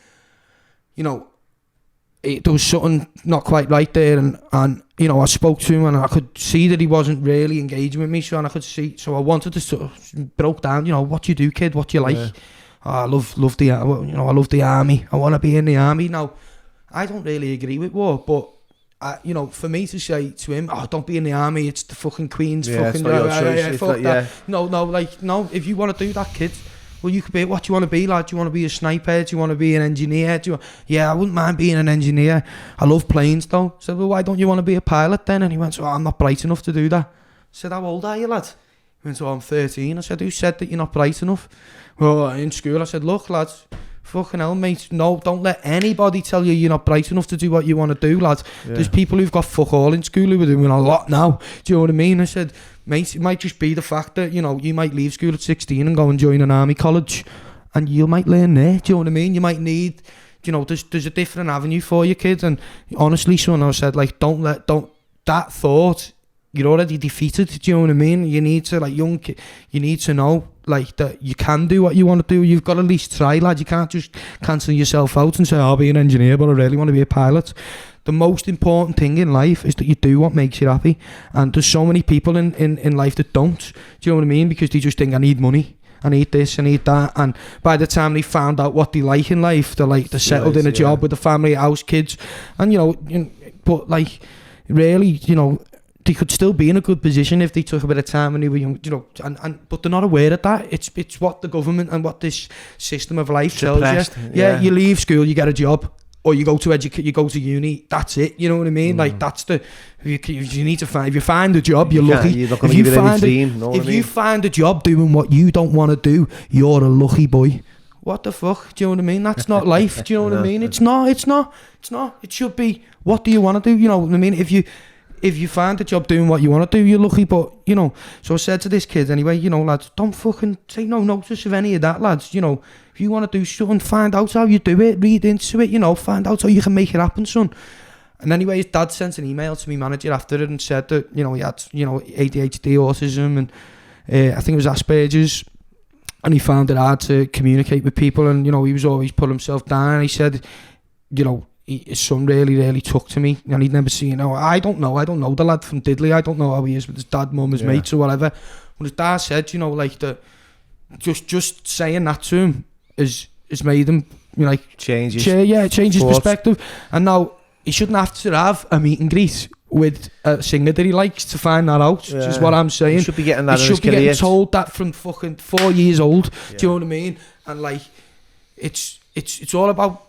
was something not quite right there, and I spoke to him, and I could see that he wasn't really engaging with me. So I wanted to sort of broke down. What do you do, kid? What do you like? Yeah. Oh, I love the I love the army. I want to be in the army. Now, I don't really agree with war, but for me to say to him, "Oh, don't be in the army. It's the fucking Queen's fucking." Fuck that. No. If you want to do that, kid. Well, you could be. What do you want to be, lad? Do you want to be a sniper? Do you want to be an engineer? I wouldn't mind being an engineer. I love planes, though. I said, well, why don't you want to be a pilot then? And he went, I'm not bright enough to do that. I said, how old are you, lad? He went, I'm 13. I said, who said that you're not bright enough? Well, in school, I said, look, lads, fucking hell, mate. No, don't let anybody tell you you're not bright enough to do what you want to do, lads. Yeah. There's people who've got fuck all in school who are doing a lot now. Do you know what I mean? I said, mate, it might just be the fact that, you might leave school at 16 and go and join an army college, and you might learn there. Do you know what I mean? You might need, there's a different avenue for you, kids. And honestly, son, I said, like, don't that thought, you're already defeated. Do you know what I mean? You need to, like, you need to know, like, that you can do what you want to do. You've got to at least try, lad. You can't just cancel yourself out and say, I'll be an engineer, but I really want to be a pilot. The most important thing in life is that you do what makes you happy. And there's so many people in life that don't. Do you know what I mean? Because they just think, I need money, I need this, I need that. And by the time they found out what they like in life, they're settled in a job with a family, house, kids. And, but like, really, they could still be in a good position if they took a bit of time when they were young, but they're not aware of that. It's what the government and what this system of life tells you. Yeah, you leave school, you get a job. Or you go to uni. That's it. You know what I mean? Like, that's the. If you find a job, you're lucky. If you find a job doing what you don't want to do, you're a lucky boy. What the fuck? Do you know what I mean? That's not life. Do you know what I mean? It's not. It should be, what do you want to do? You know what I mean? If you find a job doing what you want to do, you're lucky. But so I said to this kid anyway, lads, don't fucking take no notice of any of that, lads. If you want to do something, find out how you do it, read into it, find out how you can make it happen, son. And anyway, his dad sent an email to me manager after it and said that, he had, ADHD, autism, and I think it was Asperger's, and he found it hard to communicate with people, and, he was always put himself down, and he said, his son really, really took to me, and he'd never seen, I don't know the lad from Diddley, I don't know how he is with his dad, mum, his mates or whatever, but his dad said, like, that just saying that to him has made him, change his perspective. And now he shouldn't have to have a meet and greet with a singer that he likes to find that out, which is what I'm saying. He should be getting that. He should be getting told that from fucking 4 years old. Yeah. Do you know what I mean? And like, it's all about,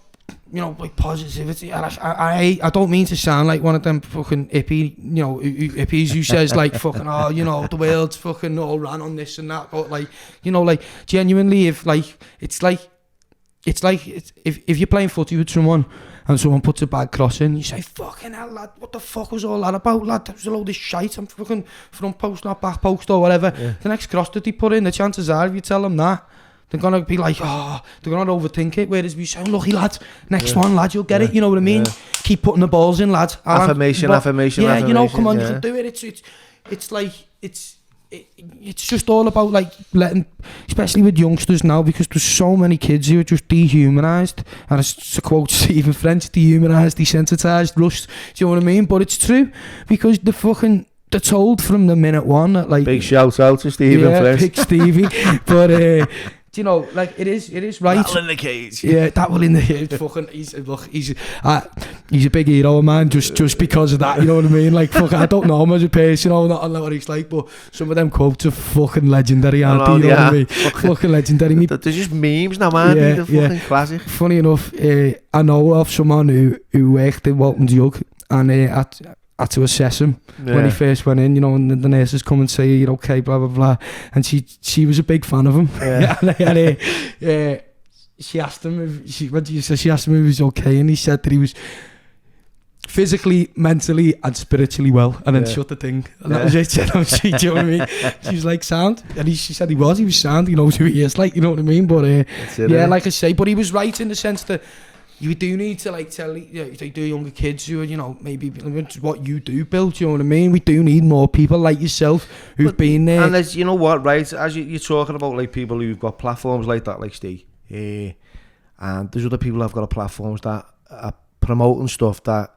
like, positivity. And I don't mean to sound like one of them fucking hippies who says like fucking, the world's fucking all ran on this and that. But like, like, genuinely, if you're playing footy with someone and someone puts a bad cross in, you say, fucking hell, lad, what the fuck was all that about, lad? That was a load of shite. I'm fucking front post, not back post or whatever. Yeah. The next cross that they put in, the chances are, if you tell them that, they're going to be like, they're going to overthink it. Whereas we say, lucky lad, next one, lad, you'll get it. You know what I mean? Keep putting the balls in, lad. Affirmation. Yeah, come on, you can do it. It's like, it's just all about like letting, especially with youngsters now, because there's so many kids who are just dehumanised, and it's, to quote Stephen French, dehumanised, desensitised, rushed. Do you know what I mean? But it's true, because they're told from the minute one that, like, big shout out to Stephen French. Big Stevie. But like, it is right. That will in the cage. Yeah, that will in the cage. Fucking, he's a big hero of mine just because of that. You know what I mean? Like, fuck, I don't know him as a person, not know what he's like, but some of them quotes are fucking legendary, aren't they? You know what I mean? Fucking legendary. They're just memes now, man. They're fucking classic. Funny enough, I know of someone who worked in Walton's Yug, and had to assess him when he first went in, and the nurses come and say, you're okay, blah blah blah, and she was a big fan of him. She asked him if he was okay, and he said that he was physically, mentally, and spiritually well, and then shut the thing. And that was it. Do you know what I mean? She was like, sound. And she said he was sound. He knows who he is, like, you know what I mean? But like I say, but he was right in the sense that you do need to like tell, if they do younger kids who are, maybe what you do, Bill, do you know what I mean? We do need more people like yourself who've been there. And there's, you know what, right? As you're talking about like people who've got platforms like that, like Steve, and there's other people who've got platforms that are promoting stuff that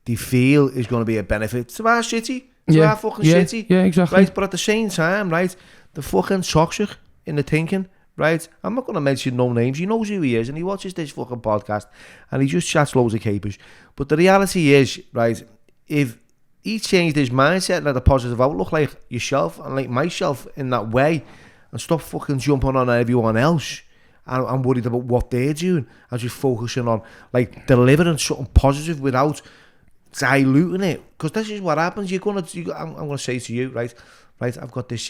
they feel is going to be a benefit to our city, our fucking city. Yeah, exactly. Right, but at the same time, right, the fucking toxic in the thinking. Right, I'm not going to mention no names. He knows who he is, and he watches this fucking podcast, and he just chats loads of capers. But the reality is, right, if he changed his mindset and had a positive outlook, like yourself and like myself, in that way, and stop fucking jumping on everyone else, and I'm worried about what they're doing, and just focusing on like delivering something positive without diluting it. Because this is what happens. I'm going to say to you, right, I've got this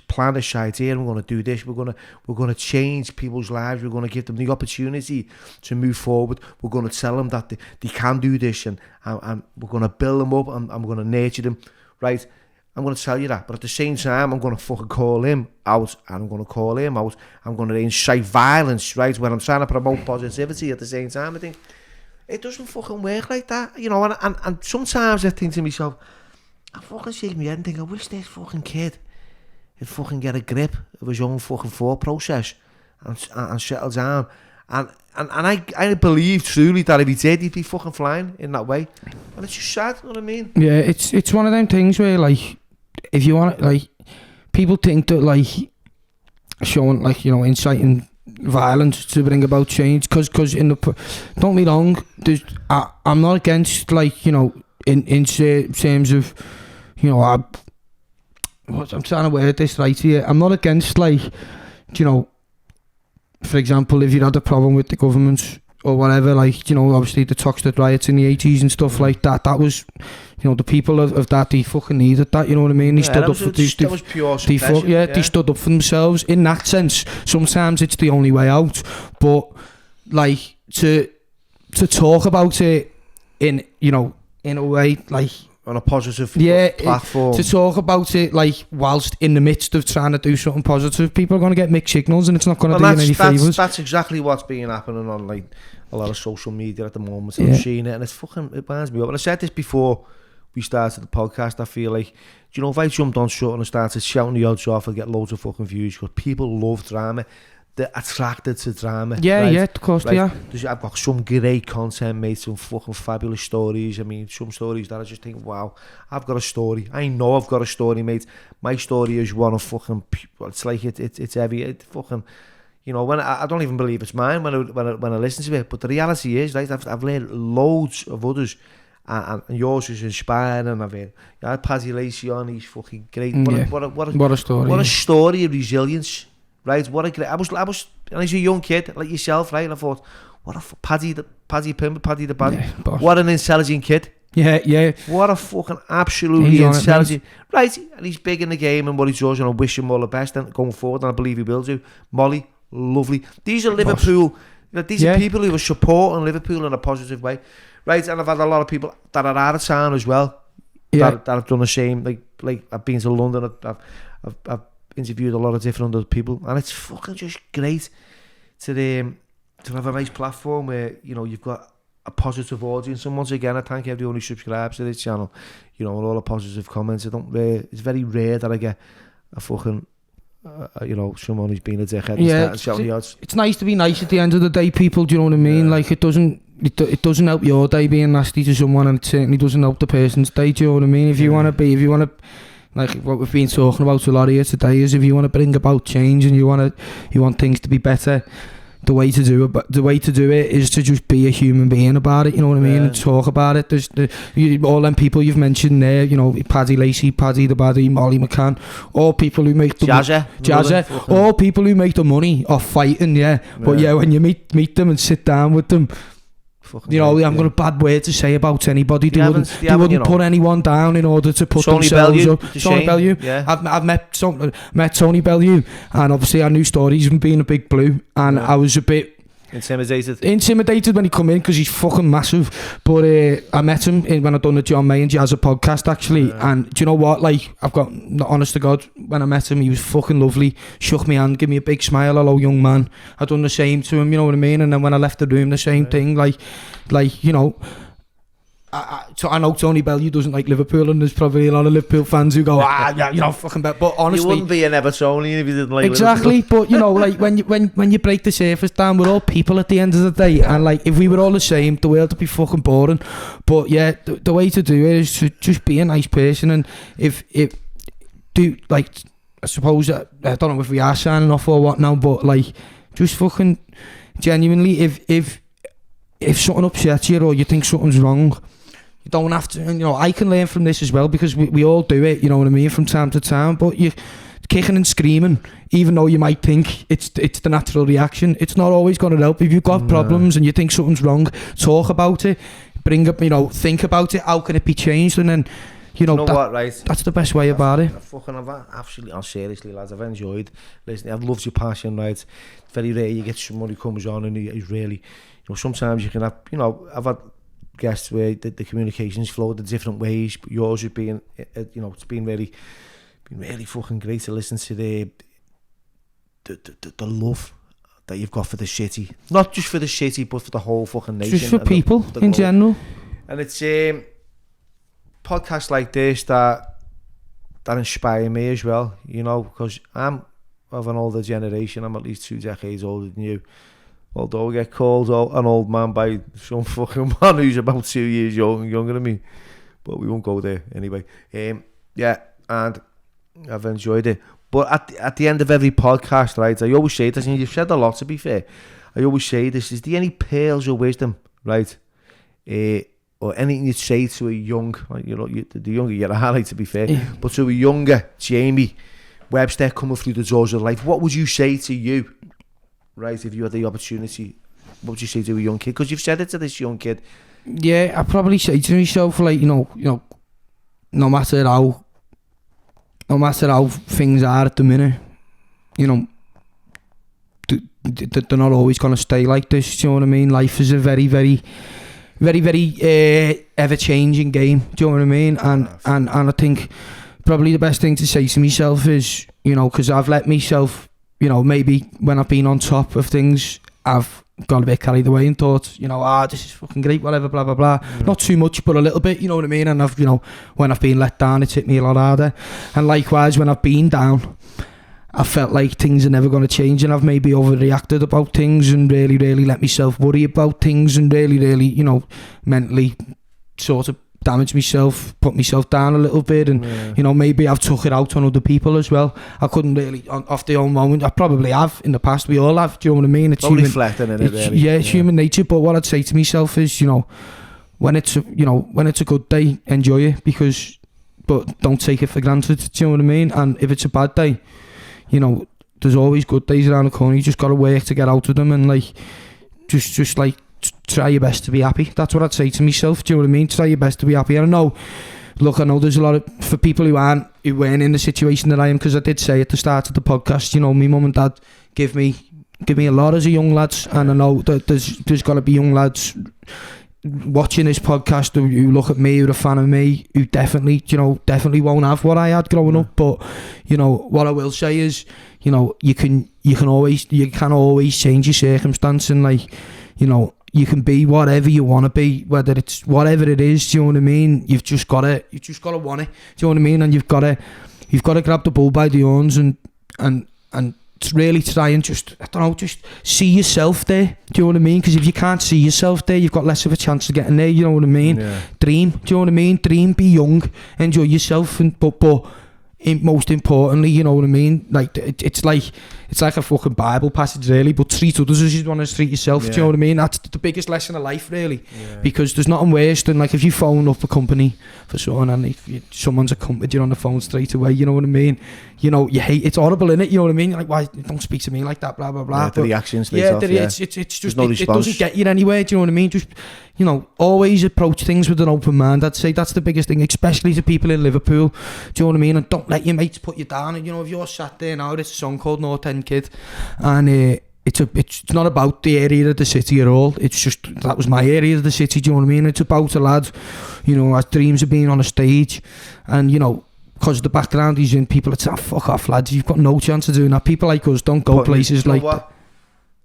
plan, this idea, and we're going to do this. We're going to change people's lives. We're going to give them the opportunity to move forward. We're going to tell them that they can do this, and we're going to build them up, and I'm going to nurture them, right? I'm going to tell you that, but at the same time, I'm going to fucking call him out, and I'm going to call him out. I'm going to incite violence, right? When I'm trying to promote positivity at the same time, I think it doesn't fucking work like that, and sometimes I think to myself, I fucking shake my head and think, I wish this fucking kid would fucking get a grip of his own fucking thought process and settle down. And I believe truly that if he did, he'd be fucking flying in that way. And it's just sad, you know what I mean? Yeah, it's one of them things where, like, if you want, like, people think that, like, showing, like, inciting violence to bring about change, because don't get me wrong, I'm not against, like, in terms of, I'm trying to word this right here. I'm not against, like, for example, if you had a problem with the government or whatever, like, obviously the Toxteth riots in the 80s and stuff like that, that was, the people of that, they fucking needed that, you know what I mean? They stood up for they stood up for themselves. In that sense, sometimes it's the only way out, but, like, to talk about it in a way, like, on a positive platform, to talk about it, like, whilst in the midst of trying to do something positive, people are going to get mixed signals, and it's not going to do any favours. That's exactly what's been happening on, like, a lot of social media at the moment. I'm seeing it, and it binds me up. And I said this before we started the podcast, I feel like, if I jumped on something and started shouting the odds off, I'd get loads of fucking views, because people love drama. They're attracted to drama. Yeah, right? Yeah, of course they are. I've got some great content, mate, some fucking fabulous stories. I mean, some stories that I just think, wow, I've got a story. I know I've got a story, mate. My story is one of fucking, it's like, it's heavy, it fucking, when I don't even believe it's mine when I listen to it. But the reality is, right, I've learned loads of others, and yours is inspiring, and I've had Paddy Lacey on, he's fucking great. What a story. What a story of resilience. Right, what a great! I was, and as a young kid like yourself, right? And I thought, what a Paddy the Paddy. Yeah, what an intelligent kid. Yeah. What a fucking absolutely intelligent. Right, and he's big in the game and what he does, and I wish him all the best and going forward, and I believe he will do. Molly, lovely. These are Liverpool. These are people who are supporting Liverpool in a positive way, right? And I've had a lot of people that are out of town as well. That have done the same. Like I've been to London. I've interviewed a lot of different other people, and it's fucking just great to have a nice platform where you've got a positive audience. And once again, I thank everyone who subscribes to this channel, and all the positive comments. It's very rare that I get a fucking someone who's been a dickhead and shouting the odds. It's nice to be nice at the end of the day, people. Do you know what I mean? Like, it doesn't help your day being nasty to someone, and it certainly doesn't help the person's day. Do you know what I mean? If you want to like what we've been talking about a lot here today, is if you want to bring about change and you want things to be better, the way to do it is to just be a human being about it, you know what I mean, and talk about it. There's all them people you've mentioned there, Paddy Lacey, Paddy the Baddy, Molly McCann, all people who make the Jazza, all people who make the money off fighting, but when you meet them and sit down with them, I haven't got a bad word to say about anybody. They wouldn't put anyone down in order to put themselves up. Tony Bellew. Yeah. I've met Tony Bellew, and obviously I knew stories from being a big blue, and I was a bit Intimidated when he come in because he's fucking massive. But I met him when I done the John May and Jazz podcast actually, and do you know what? Like, I've got, honest to God, when I met him, he was fucking lovely. Shook me hand, give me a big smile. Hello, young man. I done the same to him, you know what I mean? And then when I left the room, the same thing. Like you know. I know Tony Bellew doesn't like Liverpool, and there's probably a lot of Liverpool fans who go, yeah, you know, fucking bet. But honestly, you wouldn't be an Evertonian if you didn't like exactly. Liverpool. But you know, like when you break the surface down, we're all people at the end of the day, and like if we were all the same, the world would be fucking boring. But yeah, the way to do it is to just be a nice person, and if do like, I suppose I don't know if we are signing off or what now, but like just fucking genuinely, if something upsets you or you think something's wrong, you don't have to, you know, I can learn from this as well, because we all do it, you know what I mean, from time to time. But you kicking and screaming, even though you might think it's the natural reaction, it's not always going to help. If you've got problems and you think something's wrong, talk about it, bring up, you know, think about it, how can it be changed, and then you know what, right? That's the best way about it. Seriously, lads, I've enjoyed listening. I've loved your passion, right? It's very rare you get someone who comes on and he's really, you know, sometimes you can have, you know, I've had guests where the communications flowed in different ways, but yours has been, you know, it's been really fucking great to listen to the love that you've got for the city, not just for the city, but for the whole fucking nation, just for people in general. And it's podcasts like this that inspire me as well, you know, because I'm of an older generation. I'm at least 2 decades older than you. Although I get called an old man by some fucking man who's about 2 years younger than me. But we won't go there anyway. Yeah, and I've enjoyed it. But at the end of every podcast, right, I always say this, and you've said a lot, to be fair. I always say this, is there any pearls of wisdom, right? Or anything you'd say to a young, you know, the younger you are, like, to be fair, but to a younger Jamie Webster coming through the doors of life, what would you say to you? Right, if you had the opportunity, what would you say to a young kid? Because you've said it to this young kid. Yeah, I'd probably say to myself, like, you know, no matter how things are at the minute, you know, they're not always going to stay like this. Do you know what I mean? Life is a very, very, very, very ever-changing game. Do you know what I mean? And I think probably the best thing to say to myself is, you know, because I've let myself, you know, maybe when I've been on top of things, I've got a bit carried away and thought, you know, this is fucking great, whatever, blah, blah, blah. Not too much, but a little bit, you know what I mean? And I've, you know, when I've been let down, it's hit me a lot harder. And likewise, when I've been down, I felt like things are never going to change, and I've maybe overreacted about things and really, really let myself worry about things and really, really, you know, mentally sort of damage myself, put myself down a little bit, and you know, maybe I've took it out on other people as well. I couldn't really, off the own moment, I probably have in the past, we all have, do you know what I mean? It's human, reflecting in it, really. Yeah, it's human nature. But what I'd say to myself is, you know, when it's a good day, enjoy it, but don't take it for granted, do you know what I mean? And if it's a bad day, you know, there's always good days around the corner. You just got to work to get out of them, and like just like try your best to be happy. That's what I'd say to myself. Do you know what I mean? Try your best to be happy. And I know there's a lot of, for people who weren't in the situation that I am, because I did say at the start of the podcast, you know, my mum and dad give me a lot as a young lads, and I know that there's got to be young lads watching this podcast who look at me, who are a fan of me, who definitely won't have what I had growing up. But you know, what I will say is, you know, you can always change your circumstance, and like, you know, you can be whatever you want to be, whether it's whatever it is. Do you know what I mean? You've just got to want it. Do you know what I mean? And you've got to grab the bull by the horns and really try and just see yourself there. Do you know what I mean? Because if you can't see yourself there, you've got less of a chance of getting there. You know what I mean? Yeah. Dream. Do you know what I mean? Dream. Be young. Enjoy yourself. But most importantly, you know what I mean? Like it's like a fucking Bible passage, really. But treat others as you want to treat yourself. Yeah. Do you know what I mean? That's the biggest lesson of life, really. Yeah. Because there's nothing worse than, like, if you phone up a company for someone and someone's accompanied you on the phone straight away. You know what I mean? You know, you hate, it's horrible, innit? You know what I mean? You're like, why don't speak to me like that? Blah blah blah. Yeah, the reactions. It's just no it doesn't get you anywhere. Do you know what I mean? Just, you know, always approach things with an open mind. I'd say that's the biggest thing, especially to people in Liverpool. Do you know what I mean? And don't let your mates put you down. And you know, if you're sat there now, there's a song called No 10 Kid, and it's not about the area of the city at all. It's just, that was my area of the city, do you know what I mean? It's about a lad, you know, has dreams of being on a stage, and, you know, because of the background he's in, people are saying, fuck off, lads, you've got no chance of doing that. People like us don't go places like that.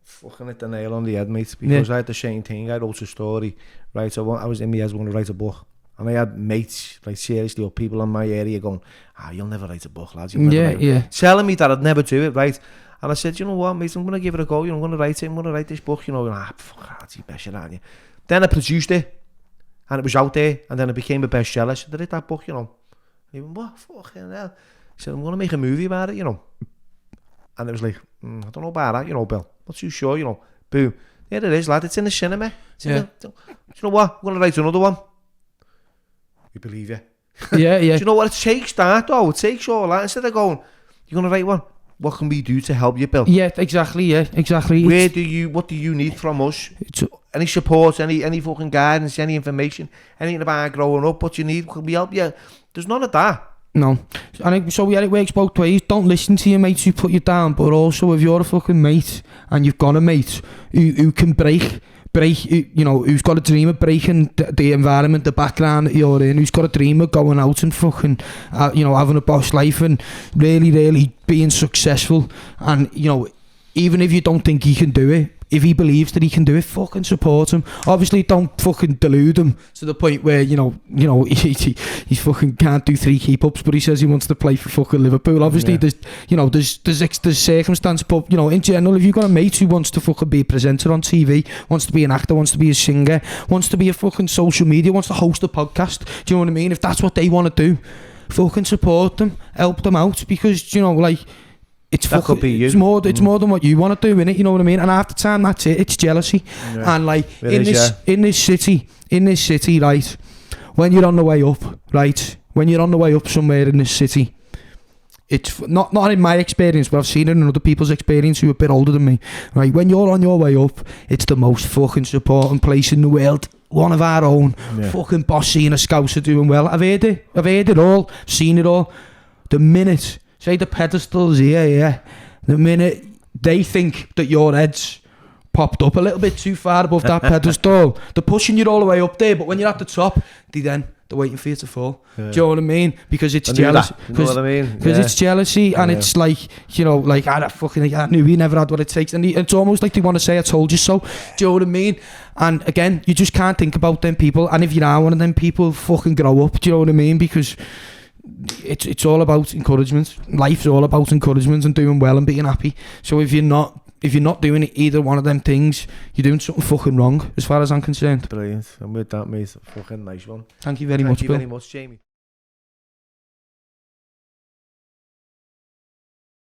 Fucking hit the nail on the head, mate, because I had the same thing. I wrote a story, right? So I was in my head wanting to write a book, and I had mates, like, seriously, or people in my area going, you'll never write a book, lads. Telling me that I'd never do it, right? And I said, you know what, mate, I'm going to give it a go. You know, I'm going to write it. I'm going to write this book, you know. Fuck, that's your best shit, aren't you? Then I produced it, and it was out there, and then it became a bestseller. I said, I did that book, you know. He went, what? Fucking hell. He said, I'm going to make a movie about it, you know. And it was like, I don't know about that, you know, Bill. Not too sure, you know. Boom. There it is, lad. It's in the cinema. Do you know what? I'm going to write another one. We believe you. Yeah. Do you know what it takes, that, though? It takes all that. Instead of going, you're going to write one. What can we do to help you, Bill? Yeah, exactly. What do you need from us? Any support, any fucking guidance, any information, anything about growing up, what you need, can we help you? There's none of that. No. And so it works both ways. Don't listen to your mates who put you down, but also if you're a fucking mate and you've got a mate who can break, you know, who's got a dream of breaking the environment, the background that you're in, who's got a dream of going out and fucking, you know, having a boss life and really, really being successful, and, you know, even if you don't think he can do it, if he believes that he can do it, fucking support him. Obviously, don't fucking delude him to the point where, you know, he fucking can't do 3 keep-ups, but he says he wants to play for fucking Liverpool. Obviously, there's circumstance, but, you know, in general, if you've got a mate who wants to fucking be a presenter on TV, wants to be an actor, wants to be a singer, wants to be a fucking social media, wants to host a podcast, do you know what I mean? If that's what they want to do, fucking support them, help them out, because, you know, like, it's more than what you want to do, innit? You know what I mean? And half the time, that's it. It's jealousy. Yeah. And like in this city, right? When you're on the way up, right? When you're on the way up somewhere in this city, it's not in my experience, but I've seen it in other people's experience who are a bit older than me. Right? When you're on your way up, it's the most fucking supporting place in the world. One of our own. Fucking boss seeing a Scouser doing well. I've heard it all. Seen it all. The minute, say the pedestals here, the minute they think that your head's popped up a little bit too far above that pedestal, they're pushing you all the way up there, but when you're at the top, they're waiting for you to fall. Do you know what I mean? Because it's jealousy. You know what I mean? Because it's jealousy, and it's like, you know, like, I knew he never had what it takes, and it's almost like they want to say, I told you so. Do you know what I mean? And again, you just can't think about them people, and if you are one of them people, fucking grow up. Do you know what I mean? Because it's all about encouragement. Life's all about encouragement and doing well and being happy. So if you're not doing either one of them things, you're doing something fucking wrong, as far as I'm concerned. Brilliant. I'm with that, mate. Fucking nice one. Thank you very much, Bill. Thank you very much, Jamie.